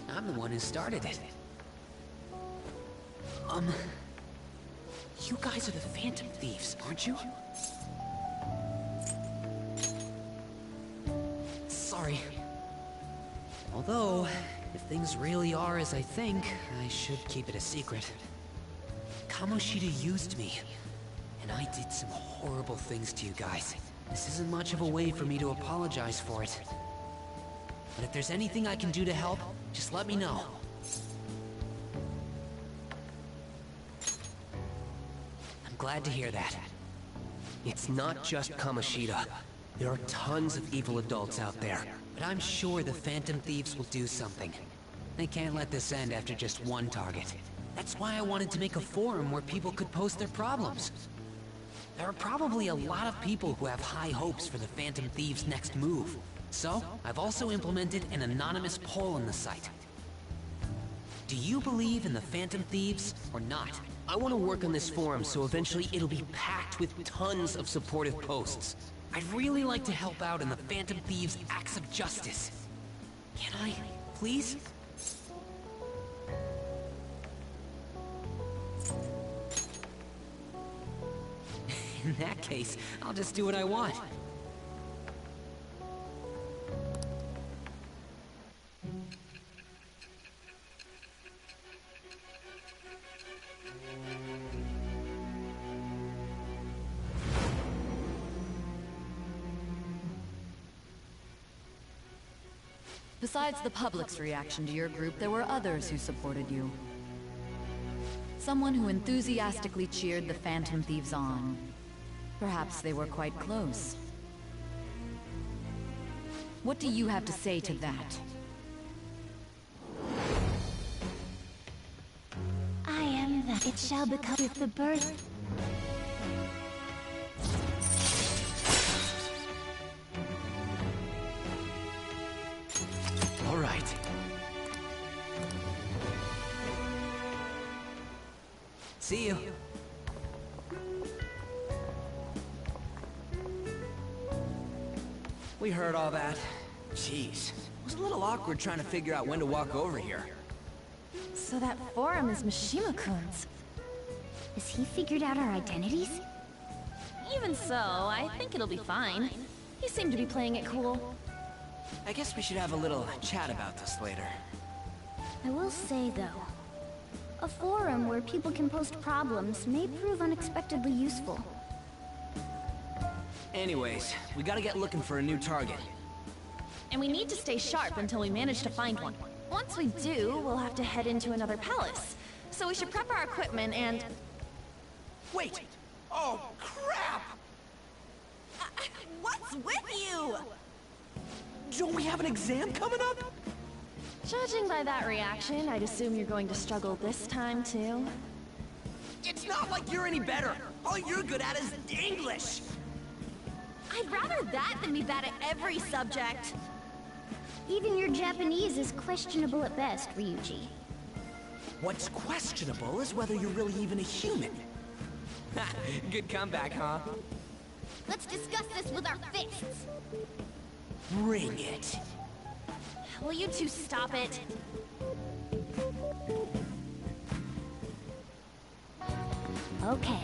I'm the one who started it. You guys are the Phantom Thieves, aren't you? Sorry. Although, if things really are as I think, I should keep it a secret. Kamoshida used me. And I did some horrible things to you guys. This isn't much of a way for me to apologize for it. But if there's anything I can do to help, just let me know. I'm glad to hear that. It's not just Kamoshida. There are tons of evil adults out there. But I'm sure the Phantom Thieves will do something. They can't let this end after just one target. That's why I wanted to make a forum where people could post their problems. There are probably a lot of people who have high hopes for the Phantom Thieves' next move. So, I've also implemented an anonymous poll on the site. Do you believe in the Phantom Thieves or not? I want to work on this forum so eventually it'll be packed with tons of supportive posts. I'd really like to help out in the Phantom Thieves' acts of justice. Can I, please? In that case, I'll just do what I want. Besides the public's reaction to your group, there were others who supported you. Someone who enthusiastically cheered the Phantom Thieves on. Perhaps they were quite close. What do you have to say to that? I am that. It shall become with the birth. All right. See you. We heard all that. Jeez. It was a little awkward trying to figure out when to walk over here. So that forum is Mishima-kun's. Has he figured out our identities? Even so, I think it'll be fine. He seemed to be playing it cool. I guess we should have a little chat about this later. I will say, though, a forum where people can post problems may prove unexpectedly useful. Anyways, we gotta get looking for a new target. And we need to stay sharp until we manage to find one. Once we do, we'll have to head into another palace. So we should prep our equipment and... Wait! Oh, crap! What's with you? Don't we have an exam coming up? Judging by that reaction, I'd assume you're going to struggle this time, too. It's not like you're any better. All you're good at is English. I'd rather that than be bad at every subject. Even your Japanese is questionable at best, Ryuji. What's questionable is whether you're really even a human. Good comeback, huh? Let's discuss this with our fists. Bring it. Will you two stop it? Okay.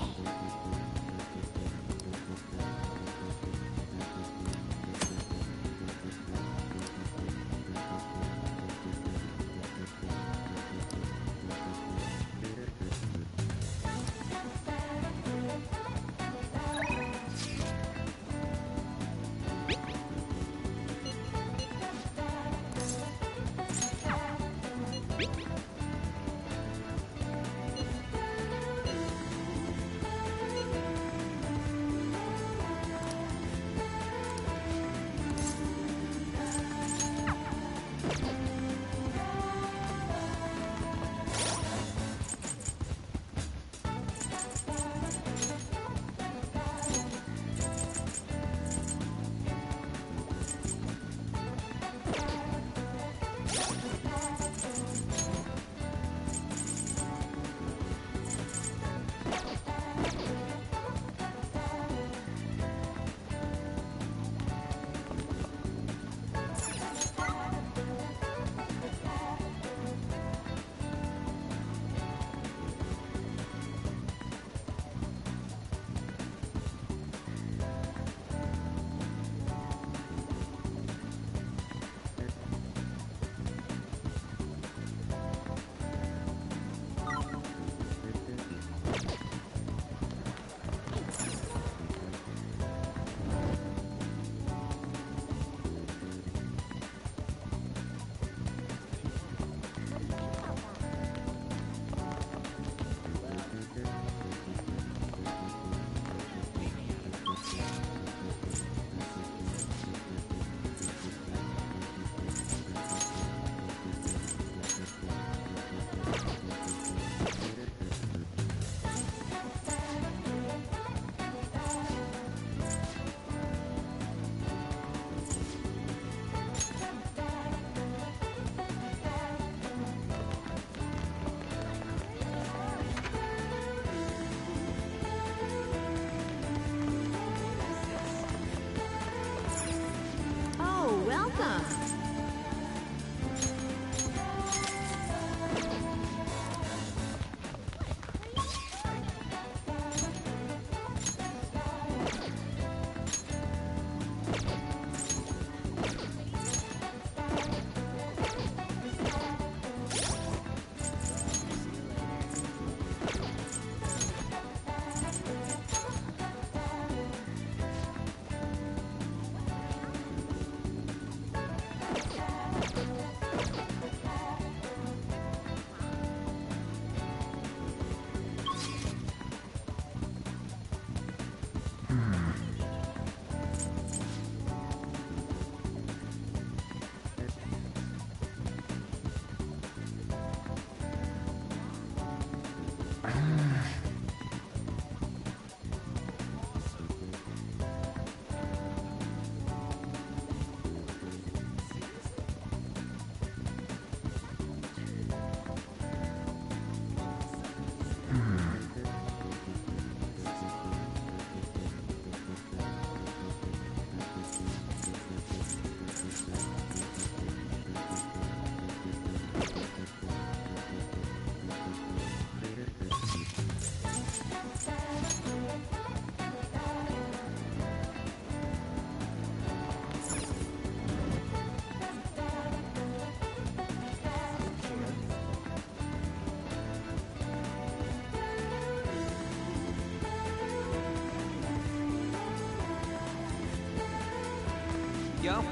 Yo?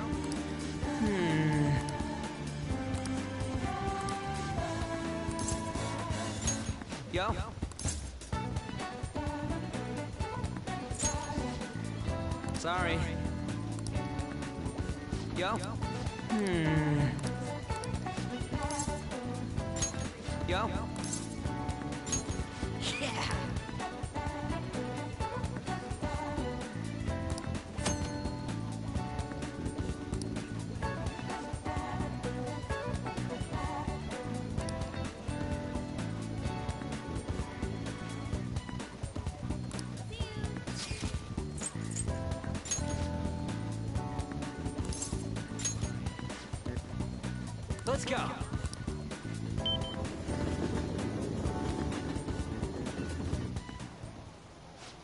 Yo? Sorry. Yo? Yo? Yeah! Let's go.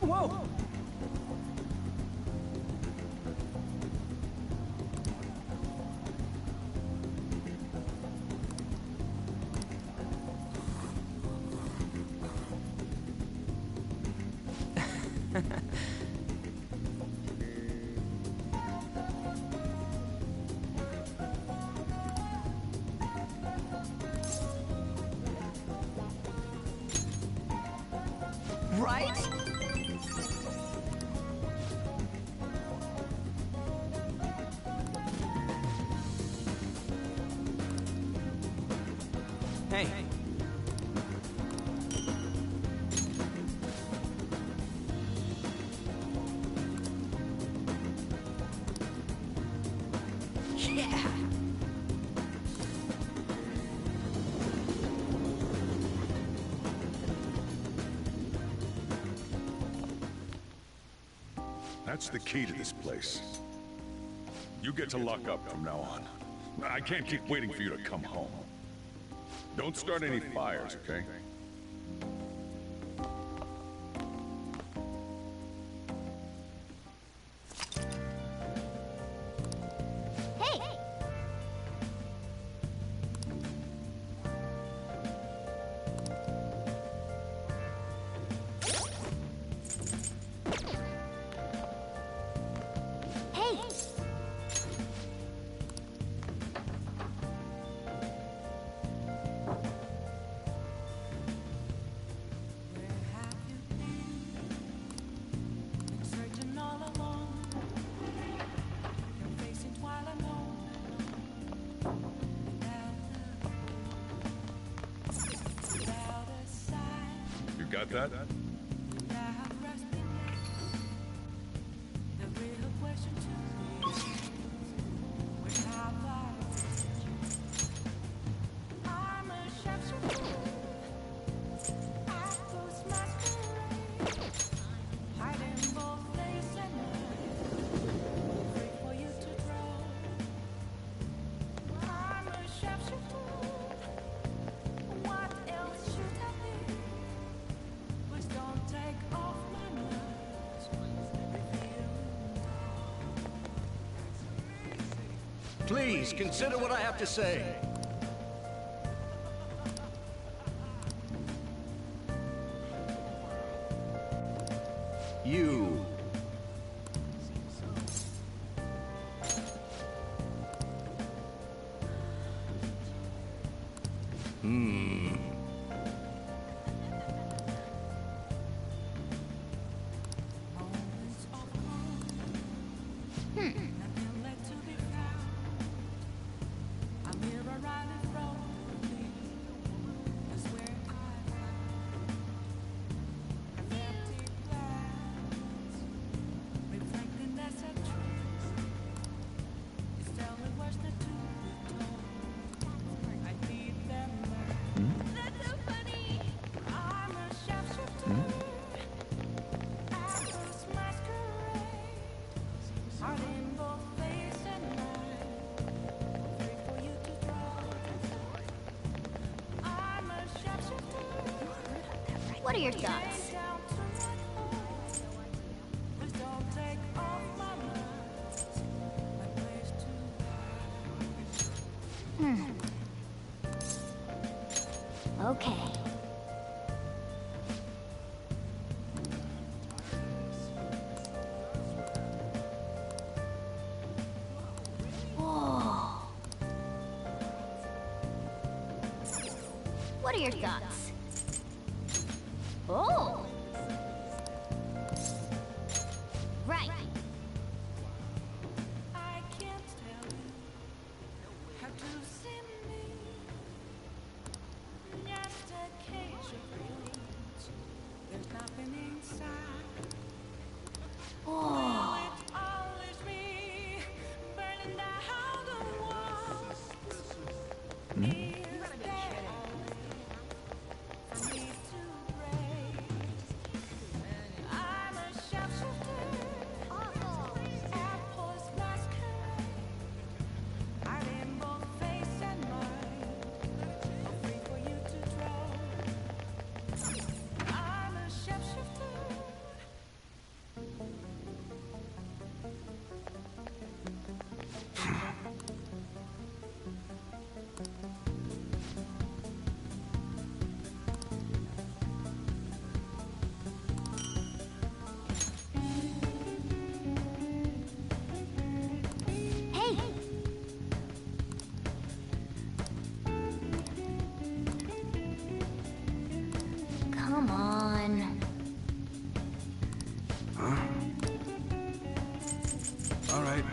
Whoa! Right? Hey. Yeah. That's the key to this place. You get to lock up from now on. I can't keep waiting for you to come home. Don't start any fires, okay? Hey! Hey! You got that? Please, consider what I have to say. You. What are your thoughts? Okay. What are your thoughts? Oh! Right. Oh. Come on. Huh? All right.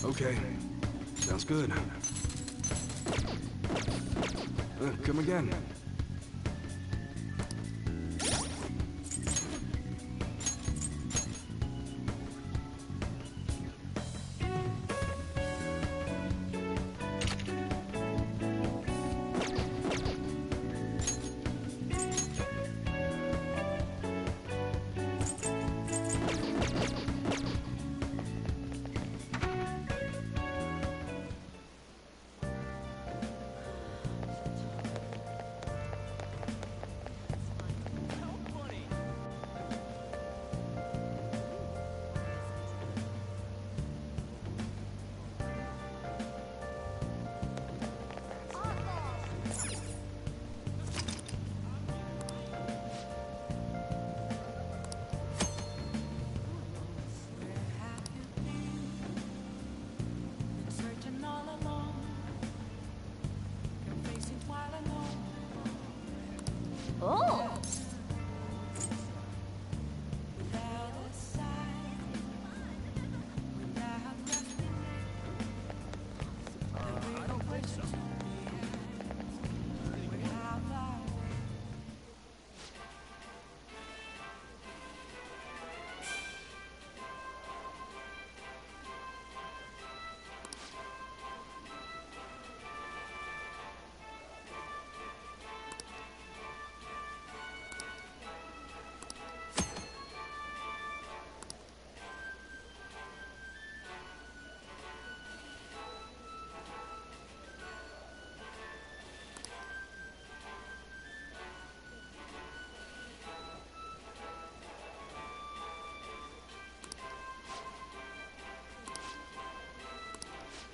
Okay. Sounds good. Come again. Oh!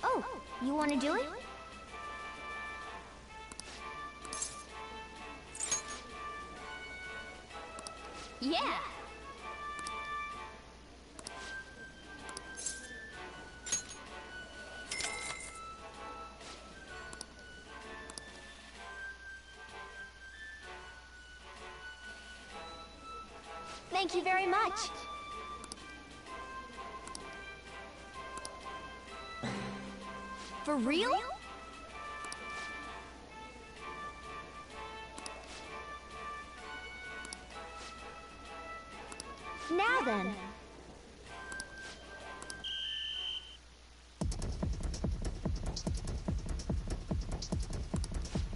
Oh, you want to do it? Yeah! Thank you very much. For real? Now then.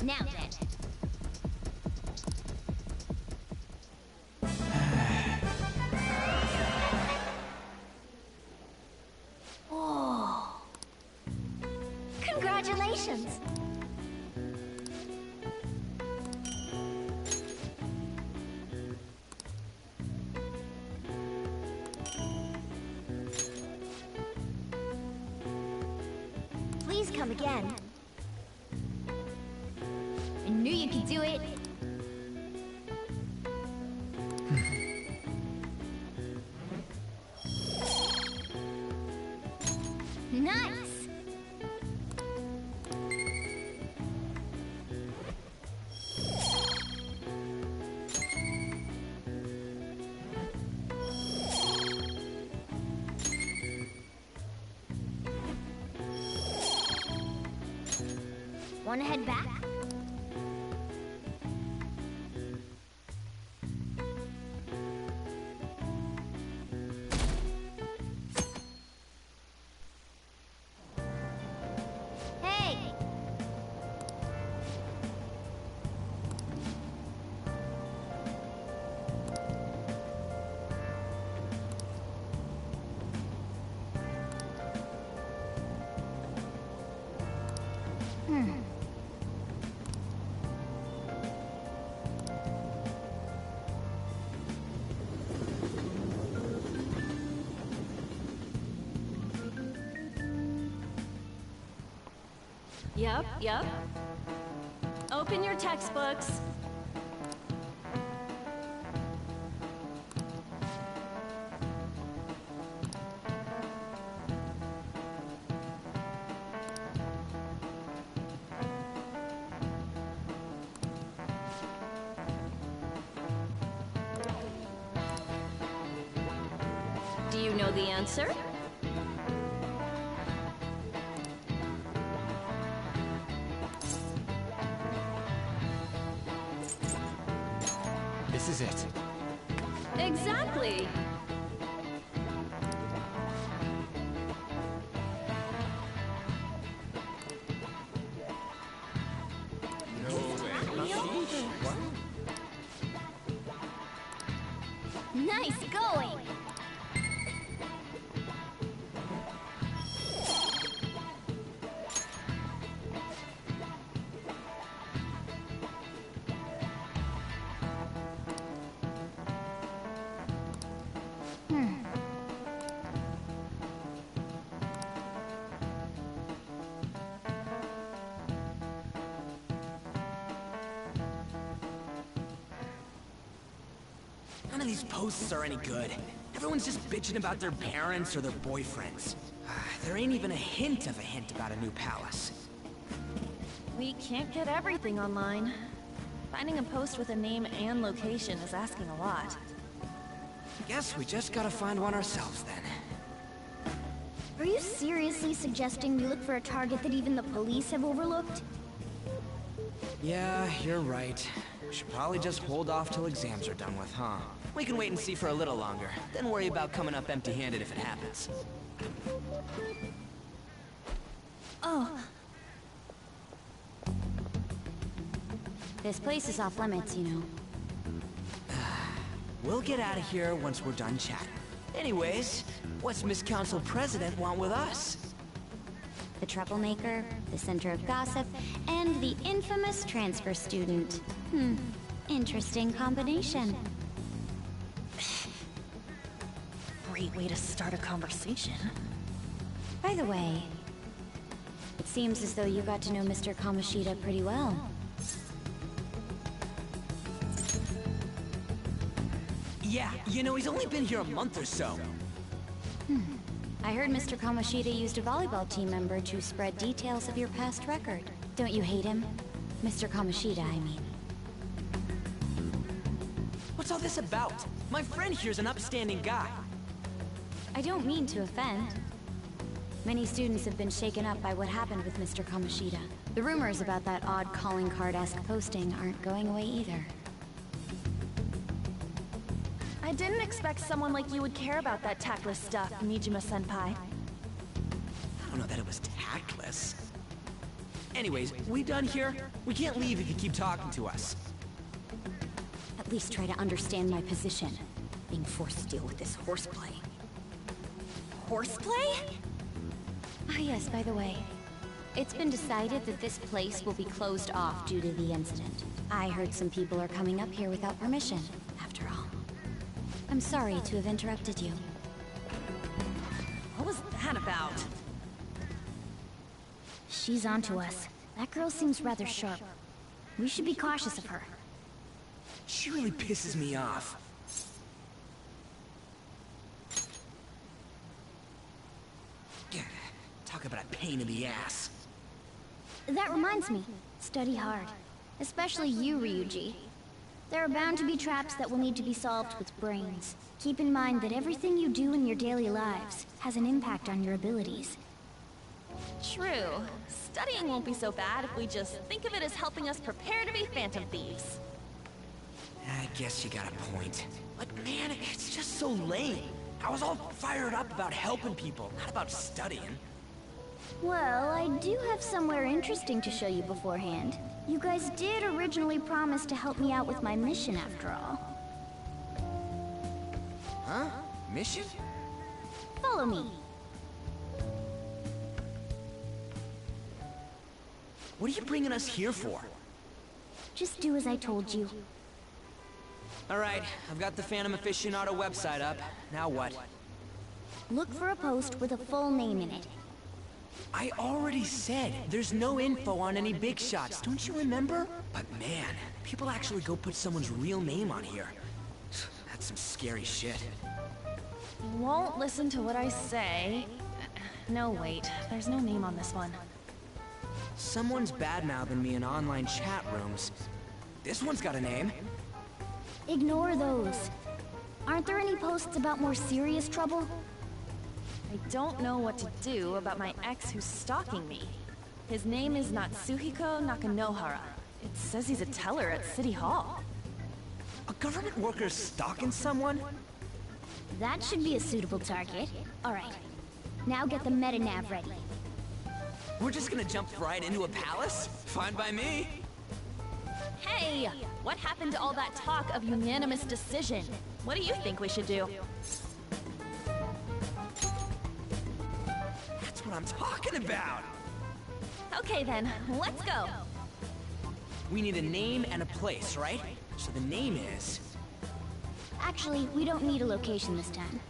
Now then. Oh. Congratulations. knew you could do it. Nice! Wanna head back? Hey! Yep. Open your textbooks. Do you know the answer? This is it. Exactly. Nice going! None of these posts are any good. Everyone's just bitching about their parents or their boyfriends. There ain't even a hint about a new palace. We can't get everything online. Finding a post with a name and location is asking a lot. Guess we just gotta find one ourselves then. Are you seriously suggesting we look for a target that even the police have overlooked? Yeah, you're right. We should probably just hold off till exams are done with, huh? We can wait and see for a little longer, then worry about coming up empty-handed if it happens. Oh. This place is off limits, you know. We'll get out of here once we're done chatting. Anyways, what's Miss Council President want with us? The troublemaker, the center of gossip, and the infamous transfer student. Interesting combination. Great way to start a conversation. By the way, it seems as though you got to know Mr. Kamoshida pretty well. Yeah, you know, he's only been here a month or so. I heard Mr. Kamoshida used a volleyball team member to spread details of your past record. Don't you hate him? Mr. Kamoshida, I mean. What's all this about? My friend here's an upstanding guy. I don't mean to offend. Many students have been shaken up by what happened with Mr. Kamoshida. The rumors about that odd calling card-esque posting aren't going away either. I didn't expect someone like you would care about that tactless stuff, Nijima-senpai. I don't know that it was tactless. Anyways, we done here? We can't leave if you keep talking to us. At least try to understand my position. Being forced to deal with this horseplay. Horseplay? Ah yes, by the way. It's been decided that this place will be closed off due to the incident. I heard some people are coming up here without permission, after all. I'm sorry to have interrupted you. What was that about? She's onto us. That girl seems rather sharp. We should be cautious of her. She really pisses me off. Talk about a pain in the ass. That reminds me, study hard. Especially you, Ryuji. There are bound to be traps that will need to be solved with brains. Keep in mind that everything you do in your daily lives has an impact on your abilities. True. Studying won't be so bad if we just think of it as helping us prepare to be Phantom Thieves. I guess you got a point. But man, it's just so lame. I was all fired up about helping people, not about studying. Well, I do have somewhere interesting to show you beforehand. You guys did originally promise to help me out with my mission after all. Huh? Mission? Follow me. What are you bringing us here for? Just do as I told you. Alright, I've got the Phantom Aficionado website up. Now what? Look for a post with a full name in it. I already said there's no info on any big shots, don't you remember? But man, people actually go put someone's real name on here. That's some scary shit. You won't listen to what I say. No, wait. There's no name on this one. Someone's bad-mouthing me in online chat rooms. This one's got a name. Ignore those. Aren't there any posts about more serious trouble? I don't know what to do about my ex who's stalking me. His name is Natsuhiko Nakanohara. It says he's a teller at City Hall. A government worker stalking someone? That should be a suitable target. Alright. Now get the meta-nav ready. We're just gonna jump right into a palace? Fine by me. Hey! What happened to all that talk of unanimous decision? What do you think we should do? That's what I'm talking about! Okay then, let's go! We need a name and a place, right? So the name is... Actually, we don't need a location this time.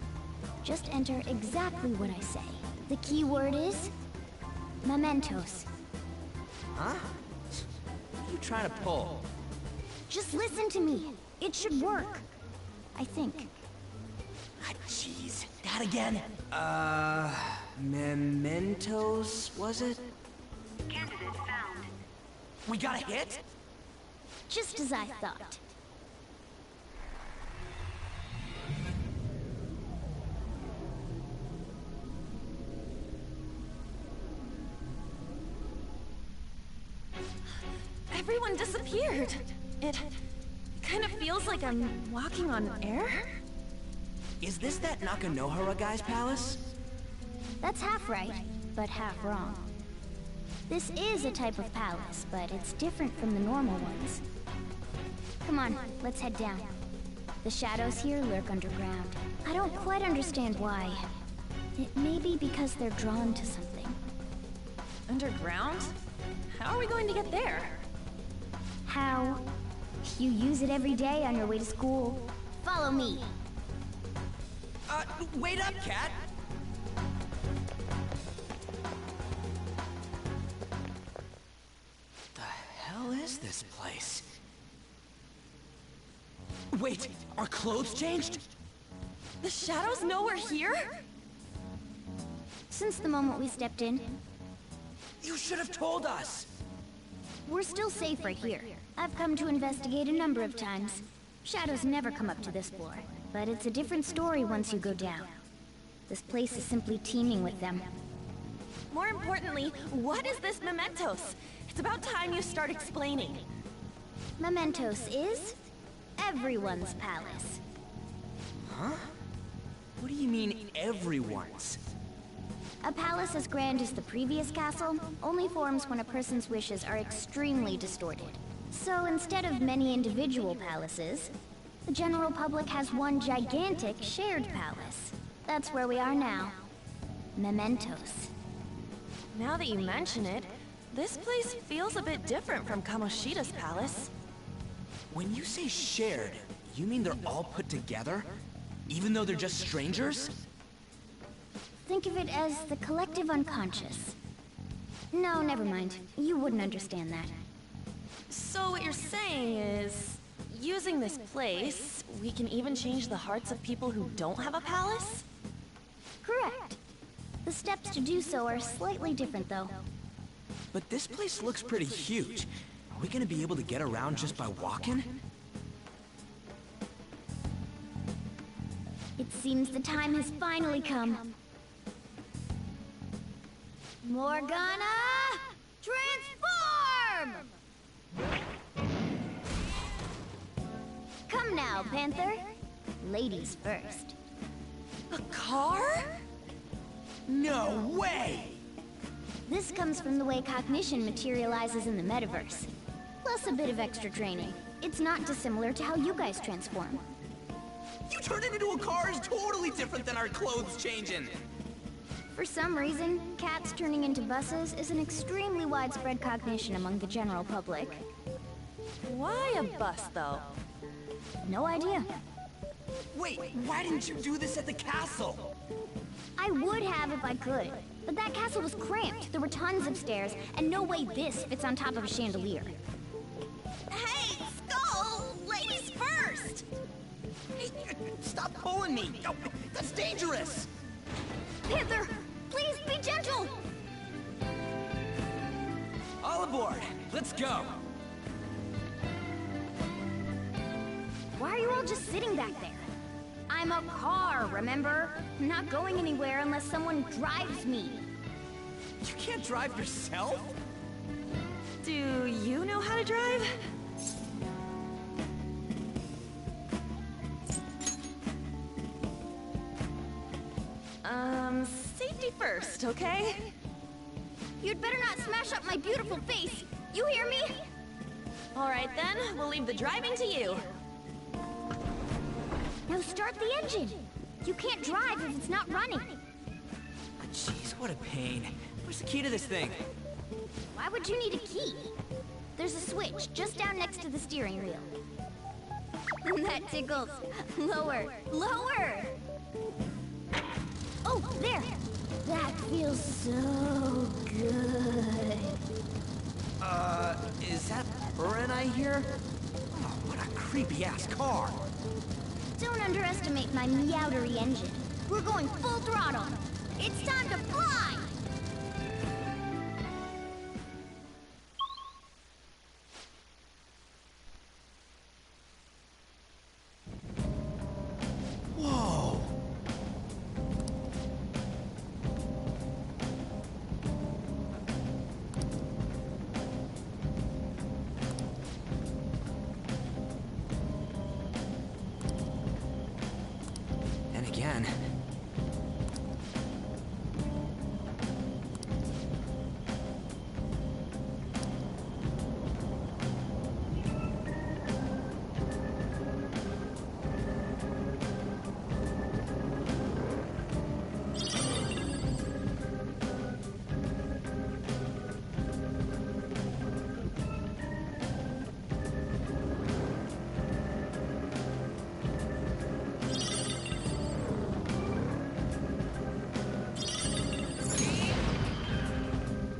Just enter exactly what I say. The key word is... mementos. Huh? What are you trying to pull? Just listen to me. It should work. I think. Ah, jeez. That again? Mementos, was it? Candidate found. We got a hit? Just as I thought. Everyone disappeared. It kind of feels like I'm walking on air. Is this that Nakanohara guy's palace? That's half right, but half wrong. This is a type of palace, but it's different from the normal ones. Come on, let's head down. The shadows here lurk underground. I don't quite understand why. It may be because they're drawn to something. Underground? How are we going to get there? How? You use it every day on your way to school. Follow me. Wait up, Cat! The hell is this place? Wait, our clothes changed? The shadows know we're here? Since the moment we stepped in, You should have told us! we're still safe right here. I've come to investigate a number of times. Shadows never come up to this floor, but it's a different story once you go down. This place is simply teeming with them. More importantly, what is this mementos? It's about time you start explaining. Mementos is everyone's palace. Huh? What do you mean, everyone's? A palace as grand as the previous castle only forms when a person's wishes are extremely distorted. So instead of many individual palaces, the general public has one gigantic shared palace. That's where we are now. Mementos. Now that you mention it, this place feels a bit different from Kamoshida's palace. When you say shared, you mean they're all put together? Even though they're just strangers? Think of it as the collective unconscious. No, never mind. You wouldn't understand that. So what you're saying is, using this place, we can even change the hearts of people who don't have a palace? Correct. The steps to do so are slightly different, though. But this place looks pretty huge. Are we gonna be able to get around just by walking? It seems the time has finally come. Morgana! Transform! Come now, Panther. Ladies first. A car? No way! This comes from the way cognition materializes in the metaverse. Plus a bit of extra training. It's not dissimilar to how you guys transform. You turned it into a car is totally different than our clothes changing. For some reason, cats turning into buses is an extremely widespread cognition among the general public. Why a bus, though? No idea. Wait, why didn't you do this at the castle? I would have if I could, but that castle was cramped. There were tons of stairs, and no way this fits on top of a chandelier. Hey, Skull! Ladies first! Hey, stop pulling me! Oh, that's dangerous! Panther, please be gentle! All aboard! Let's go! Why are you all just sitting back there? I'm a car, remember? I'm not going anywhere unless someone drives me. You can't drive yourself? Do you know how to drive? Safety first, okay? You'd better not smash up my beautiful face. You hear me? All right then, we'll leave the driving to you. Now start the engine. You can't drive if it's not running. Jeez, what a pain. Where's the key to this thing? Why would you need a key? There's a switch just down next to the steering wheel. That tickles. Lower. Lower! Oh, there! That feels so good. Is that Burren I hear? Oh, what a creepy-ass car. Don't underestimate my meowdery engine. We're going full throttle. It's time to fly! Whoa! And again...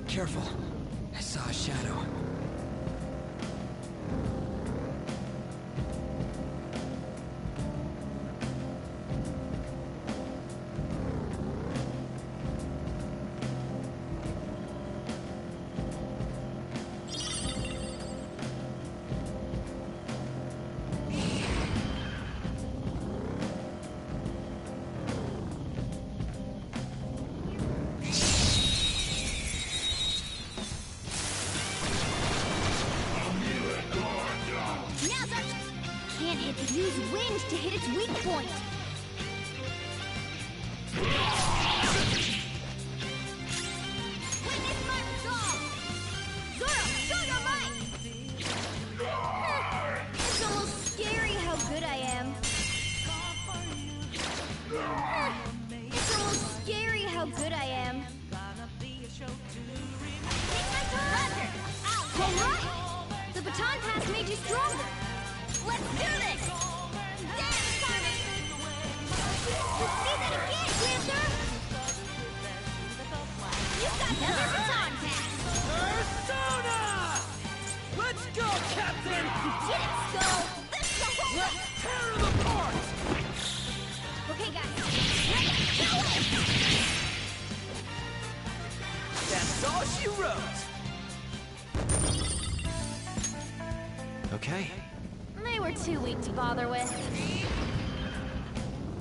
Careful. I saw a shadow. Use wind to hit its weak point. Witness my resolve! Zoro, show your might! It's almost scary how good I am. It's almost scary how good I am. All right! The baton pass made you stronger. Let's do this! Dance party! Let's see that again, Panther! You've got another baton pass! Persona! Let's go! heroes! Okay. They were too weak to bother with.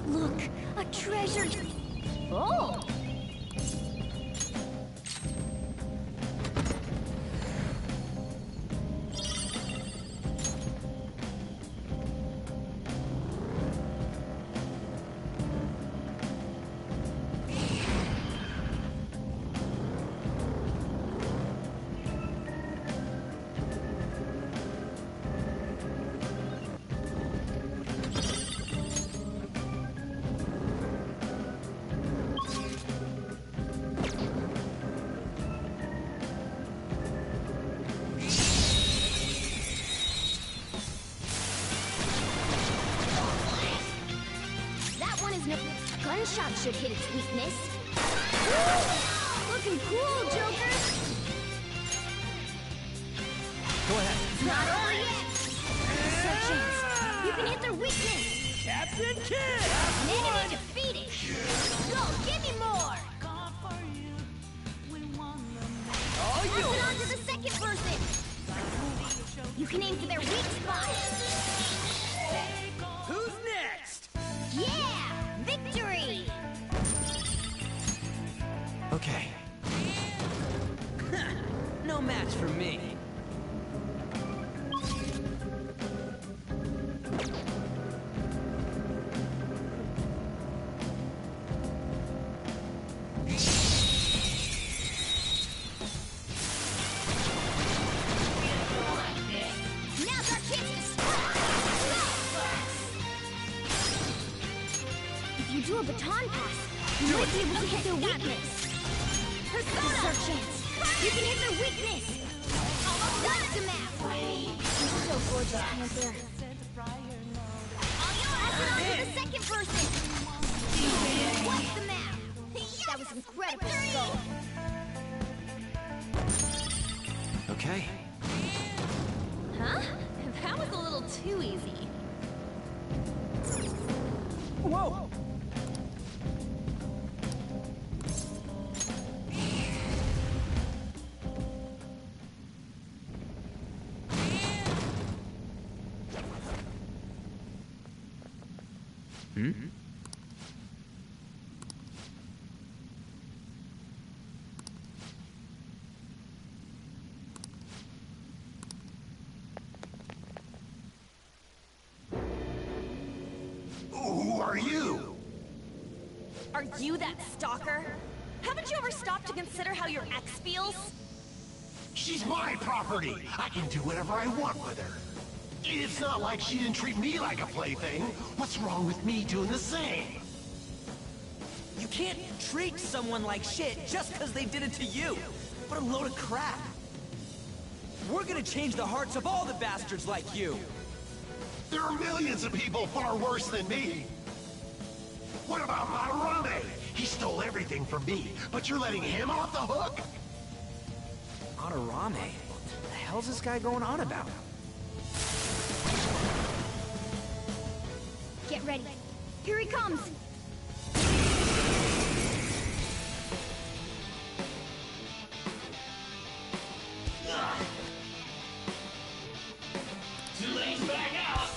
Look, a treasure. Oh! Gunshot should hit its weakness. Woo! Looking cool, Joker! Go ahead. Not over yet! There's a chance. You can hit their weakness! Captain Kidd! An enemy defeated! Go, give me more! All Pass yours! it on to the second person! You can aim for their weak spot! Who's next? Yeah! Victory! Okay. No match for me. Now's our chance to strike! If you do a baton pass, you might be able to hit their weakness. There's our chance. You can hit their weakness. That's the map. You're so gorgeous, Panther. Pass it on to the second person. What's the map? That was incredible, Skull. Okay. Huh? That was a little too easy. Whoa! Hmm? Who are you? Are you that stalker? Haven't you ever stopped to consider how your ex feels? She's my property. I can do whatever I want with her. It's not like she didn't treat me like a plaything. What's wrong with me doing the same? You can't treat someone like shit just because they did it to you. What a load of crap. We're gonna change the hearts of all the bastards like you. There are millions of people far worse than me. What about Madarame? He stole everything from me, but you're letting him off the hook? Madarame? What the hell's this guy going on about? Get ready. Here he comes. Tulane's back out.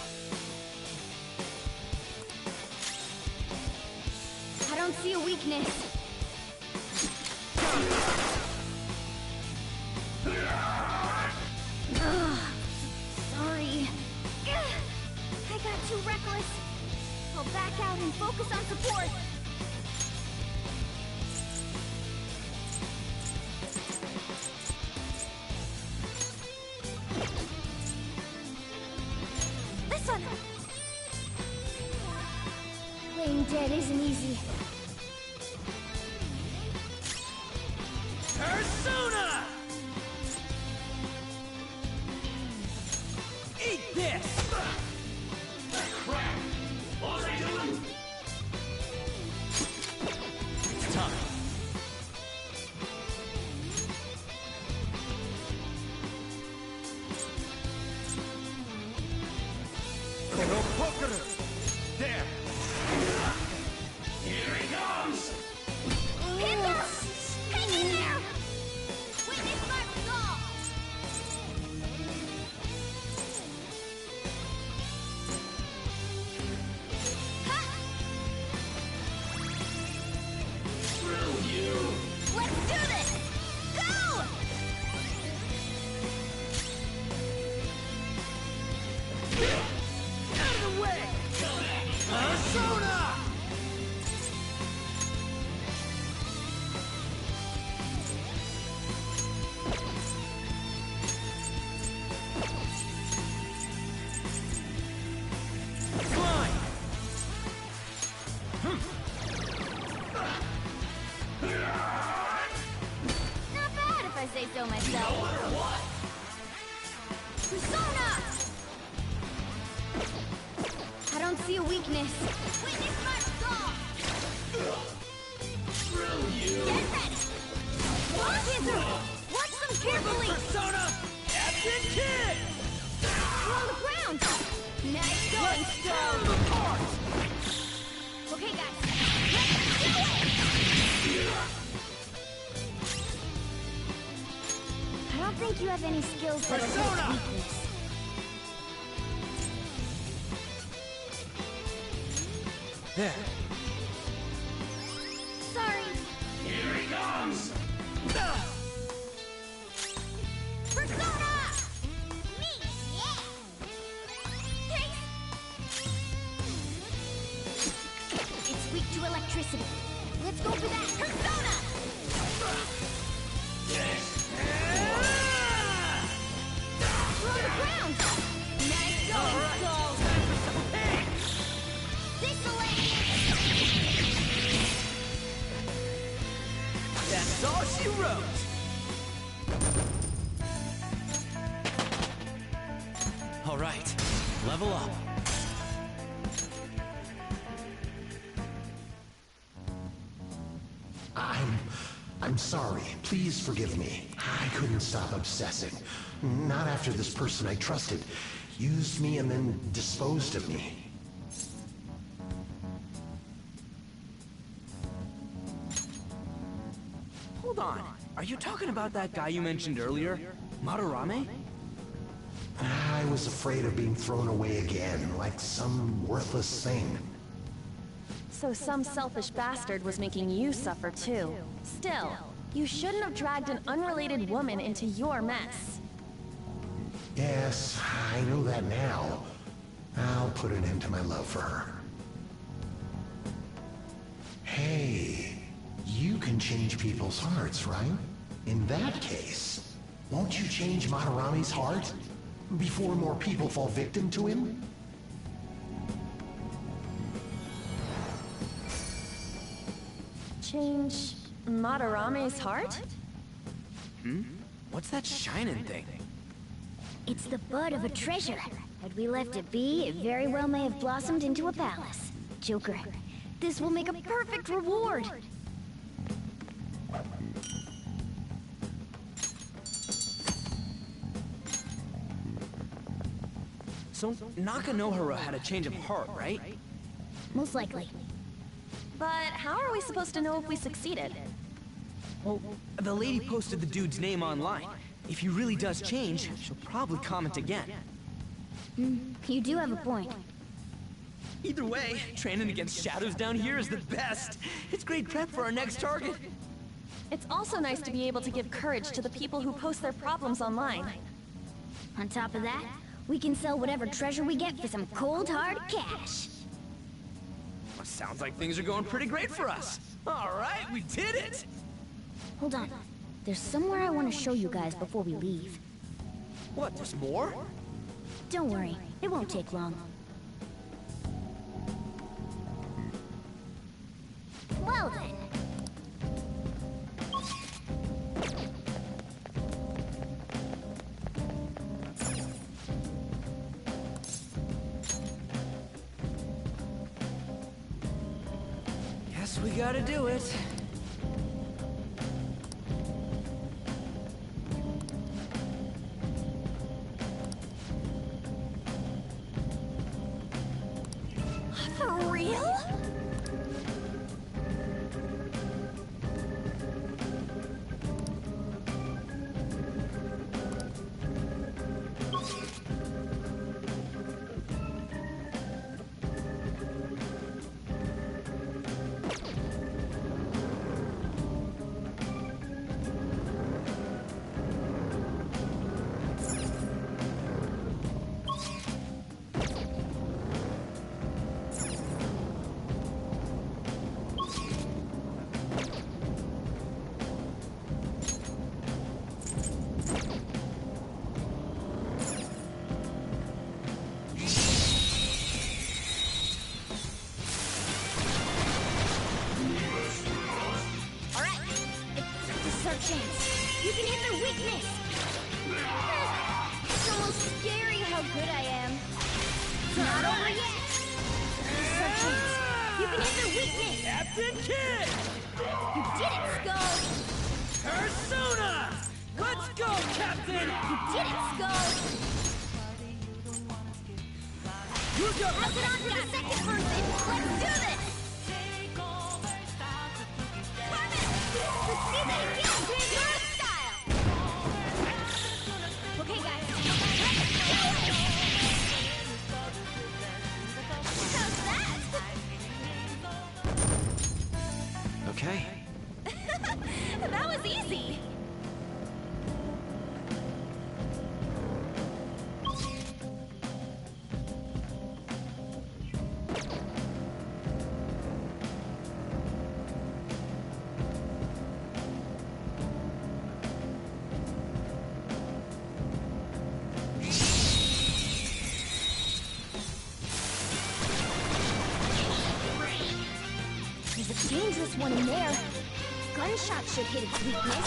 I don't see a weakness. Ugh, sorry. I got too reckless. I'll back out and focus on support. This one! Playing dead isn't easy. Persona! Eat this! Crap! What was I doing? It's time. There! Here he comes! Panther! Hang in there! Wait, Out of the way! Persona! Not bad if I say so myself. Persona! I don't see a weakness. Witness my resolve! Get ready! Walk hither! Watch them carefully! Persona! Captain Kid! We're on the ground! Nice going, Stone! Okay, guys. Let's do it! I don't think you have any skills that are Persona! weakness. There. Sorry. Here he comes! Persona! Me, yeah! Thanks! It's weak to electricity. Let's go for that! Persona! We're on the ground! Nice going, Skull! This'll end! That's all she wrote! All right, level up. I'm sorry. Please forgive me. I couldn't stop obsessing. Not after this person I trusted used me and then disposed of me. Hold on. Are you talking about that guy you mentioned earlier? Madarame? I was afraid of being thrown away again, like some worthless thing. So some selfish bastard was making you suffer too. Still, you shouldn't have dragged an unrelated woman into your mess. Yes, I know that now. I'll put an end to my love for her. Hey, you can change people's hearts, right? In that case, won't you change Madarame's heart? Before more people fall victim to him? Change Madarame's heart? Hmm? What's that shining thing? It's the bud of a treasure. Had we left it be, it very well may have blossomed into a palace. Joker, this will make a perfect reward. So, Nakanohara had a change of heart, right? Most likely. But how are we supposed to know if we succeeded? Well, the lady posted the dude's name online. If he really does change, she'll probably comment again. You do have a point. Either way, training against shadows down here is the best. It's great prep for our next target. It's also nice to be able to give courage to the people who post their problems online. On top of that, we can sell whatever treasure we get for some cold hard cash. Well, sounds like things are going pretty great for us. All right, we did it! Hold on. There's somewhere I want to show you guys before we leave. What, there's more? Don't worry, it won't take long. Well then. Guess we gotta do it. For real? Hit the weakness! Captain Kid! You did it, Skull! Persona! Let's go, Captain! You did it, Skull! You go! Pass it on to the second person! Let's do this! Carmen! Let's see that again! Your style! Okay, guys. How's that? Okay. That was easy! There's a dangerous one in there. Gunshot should hit its weakness.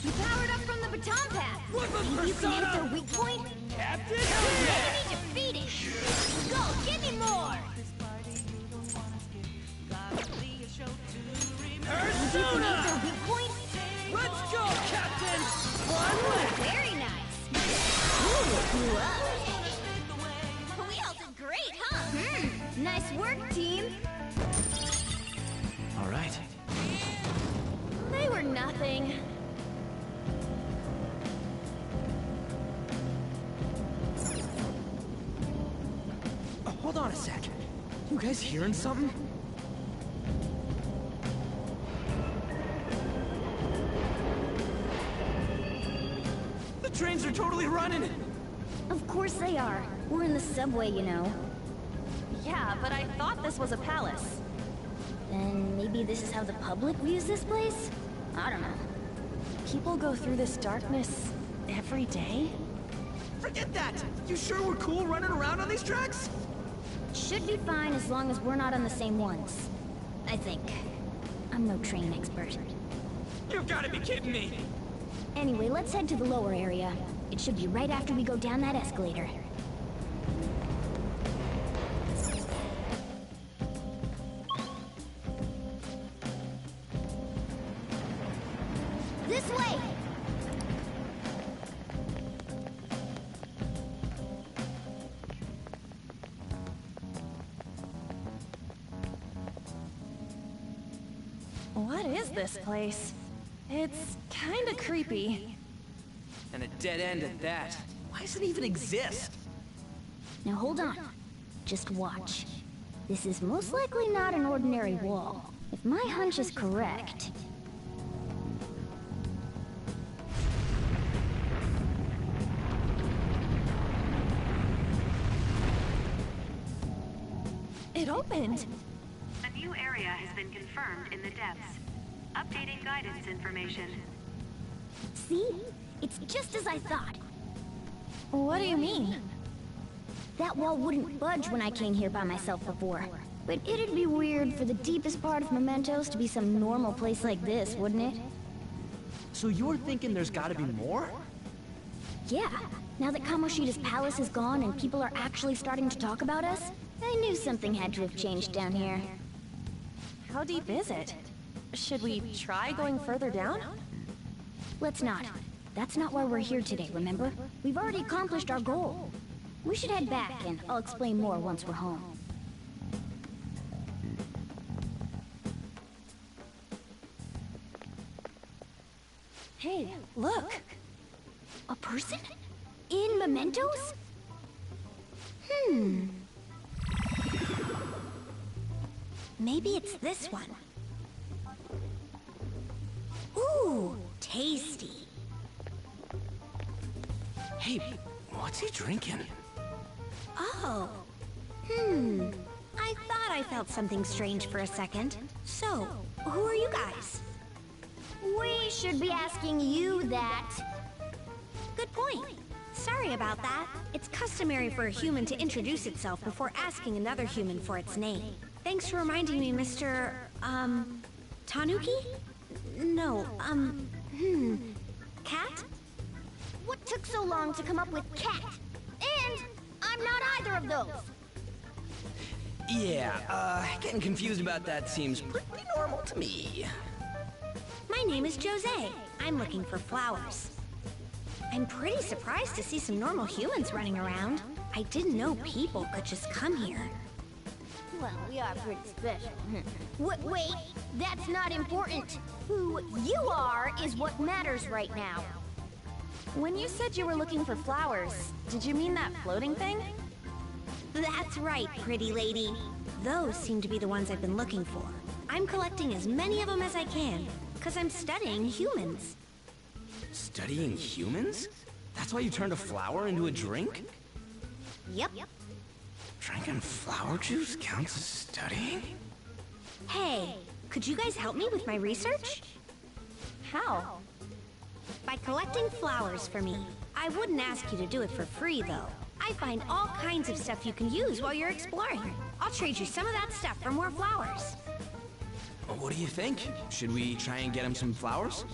You powered up from the baton path. Maybe you can hit their weak point? Captain Enemy defeated. Go, give me more. Persona! Their weak point? Let's go, Captain! Very nice. You up. We all did great, huh? Nice work, team. All right. They were nothing. Hold on a sec. You guys hearing something? The trains are totally running! Of course they are. We're in the subway, you know. Yeah, but I thought this was a palace. Then maybe this is how the public views this place? I don't know. People go through this darkness every day? Forget that! You sure we're cool running around on these tracks? Should be fine as long as we're not on the same ones. I think. I'm no train expert. You've gotta be kidding me! Anyway, let's head to the lower area. It should be right after we go down that escalator. This way! What is this place? It's kinda creepy. And a dead end at that. Why does it even exist? Now hold on. Just watch. This is most likely not an ordinary wall. If my hunch is correct... It opened! A new area has been confirmed in the depths. Updating guidance information. See? It's just as I thought. What do you mean? That wall wouldn't budge when I came here by myself before. But it'd be weird for the deepest part of Mementos to be some normal place like this, wouldn't it? So you're thinking there's gotta be more? Yeah. Now that Kamoshida's palace is gone and people are actually starting to talk about us, I knew something had to have changed down here. How deep is it? Should we try going further down? Let's not. That's not why we're here today, remember? We've already accomplished our goal. We should head back, and I'll explain more once we're home. Hey, look! A person? In Mementos? Maybe it's this one. Ooh, tasty. Hey, what's he drinking? Oh. I thought I felt something strange for a second. So, who are you guys? We should be asking you that. Good point. Sorry about that. It's customary for a human to introduce itself before asking another human for its name. Thanks for reminding me, Mr. Tanuki? No, Cat? What took so long to come up with cat? And I'm not either of those. Yeah, getting confused about that seems pretty normal to me. My name is Jose. I'm looking for flowers. I'm pretty surprised to see some normal humans running around. I didn't know people could just come here. Well, we are pretty special. Wait, that's not important. Who you are is what matters right now. When you said you were looking for flowers, did you mean that floating thing? That's right, pretty lady. Those seem to be the ones I've been looking for. I'm collecting as many of them as I can, because I'm studying humans. Studying humans? That's why you turned a flower into a drink? Yep. Drinking flower juice counts as studying? Hey, could you guys help me with my research? How? By collecting flowers for me. I wouldn't ask you to do it for free, though. I find all kinds of stuff you can use while you're exploring. I'll trade you some of that stuff for more flowers. Well, what do you think? Should we try and get him some flowers?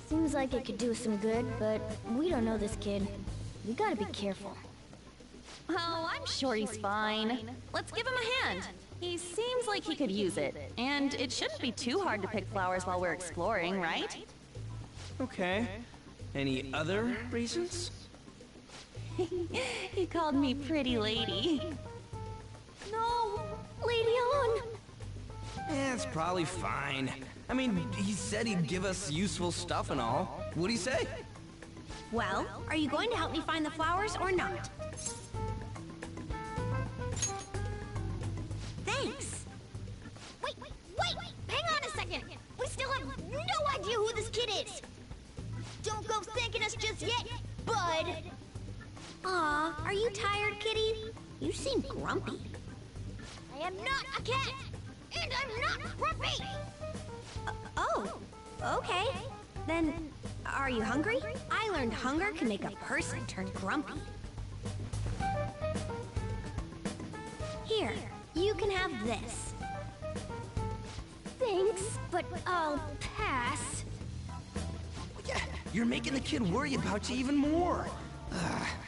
Seems like it could do some good, but we don't know this kid. We gotta be careful. Oh, I'm sure he's fine. Let's give him a hand. He seems like he could use it, and it shouldn't be too hard to pick flowers while we're exploring, right? Okay. Any other reasons? He called me pretty lady. No! Lady on! It's probably fine. I mean, he said he'd give us useful stuff and all. What'd he say? Well, are you going to help me find the flowers or not? Thanks. Wait! Hang on a second! We still have no idea who this kid is! Don't go thanking us just yet, bud! Aw, are you tired, kitty? You seem grumpy. I am not a cat! And I'm not grumpy! Oh, okay. Then, are you hungry? I learned hunger can make a person turn grumpy. Here, you can have this. Thanks, but I'll pass. Yeah, you're making the kid worry about you even more.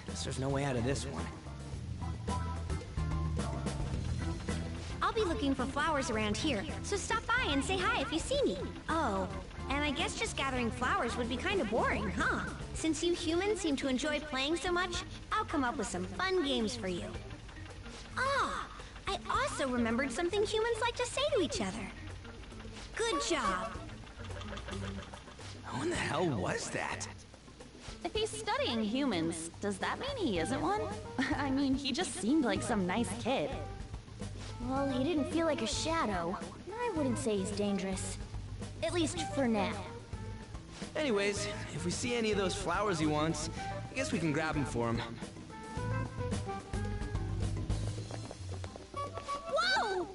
Guess there's no way out of this one. I'll be looking for flowers around here, so stop by and say hi if you see me. Oh, and I guess just gathering flowers would be kind of boring, huh? Since you humans seem to enjoy playing so much, I'll come up with some fun games for you. Ah, I also remembered something humans like to say to each other. Good job. Who in the hell was that? If he's studying humans, does that mean he isn't one? I mean, he just seemed like some nice kid. Well, he didn't feel like a shadow. I wouldn't say he's dangerous. At least for now. Anyways, if we see any of those flowers he wants, I guess we can grab them for him. Whoa!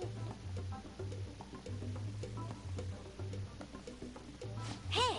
Hey!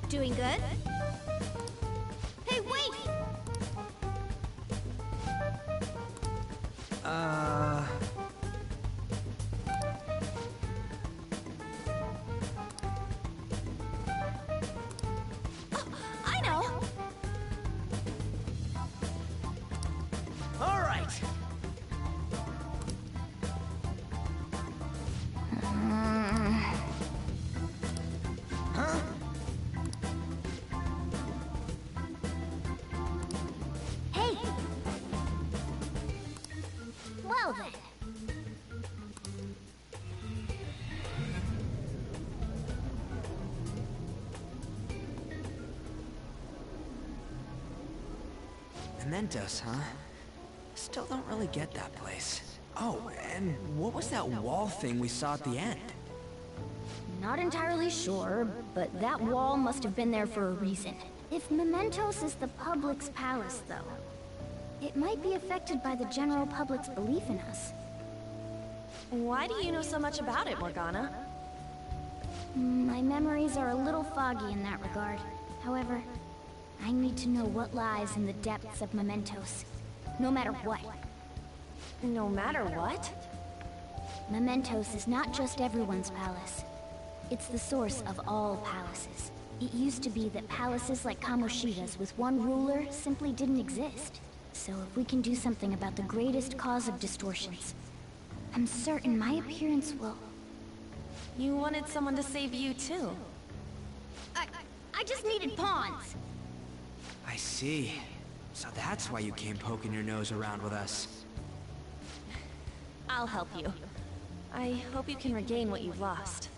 Doing good? Hey, wait! I know! All right. Huh? Mementos, huh? Still don't really get that place. Oh, and what was that wall thing we saw at the end? Not entirely sure, but that wall must have been there for a reason. If Mementos is the public's palace, though, it might be affected by the general public's belief in us. Why do you know so much about it, Morgana? My memories are a little foggy in that regard. However, I need to know what lies in the depths of Mementos, no matter what. No matter what? Mementos is not just everyone's palace. It's the source of all palaces. It used to be that palaces like Kamoshida's with one ruler simply didn't exist. So if we can do something about the greatest cause of distortions, I'm certain my appearance will... You wanted someone to save you, too. I just needed pawns! I see. So that's why you came poking your nose around with us. I'll help you. I hope you can regain what you've lost.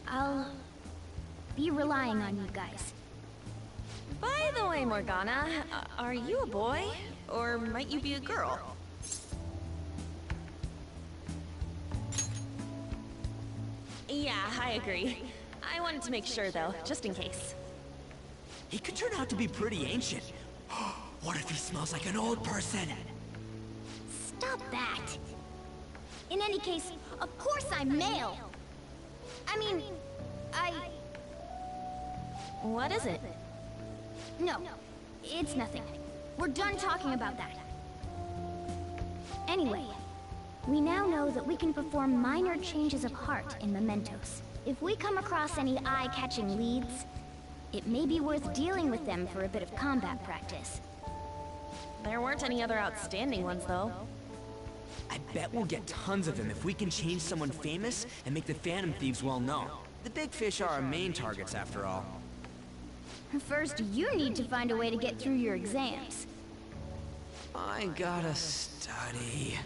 I'll... be relying on you guys. By the way, Morgana, are you a boy? Or might you be a girl? Yeah, I agree. I wanted to make sure, though, just in case. He could turn out to be pretty ancient. What if he smells like an old person? Stop that! In any case, of course I'm male! I mean, What is it? No, it's nothing. We're done talking about that. Anyway, we now know that we can perform minor changes of heart in Mementos. If we come across any eye-catching leads, it may be worth dealing with them for a bit of combat practice. There weren't any other outstanding ones, though. I bet we'll get tons of them if we can change someone famous and make the Phantom Thieves well known. The big fish are our main targets, after all. First, you need to find a way to get through your exams. I gotta study.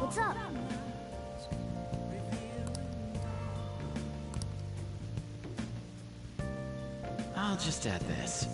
What's up? I'll just add this.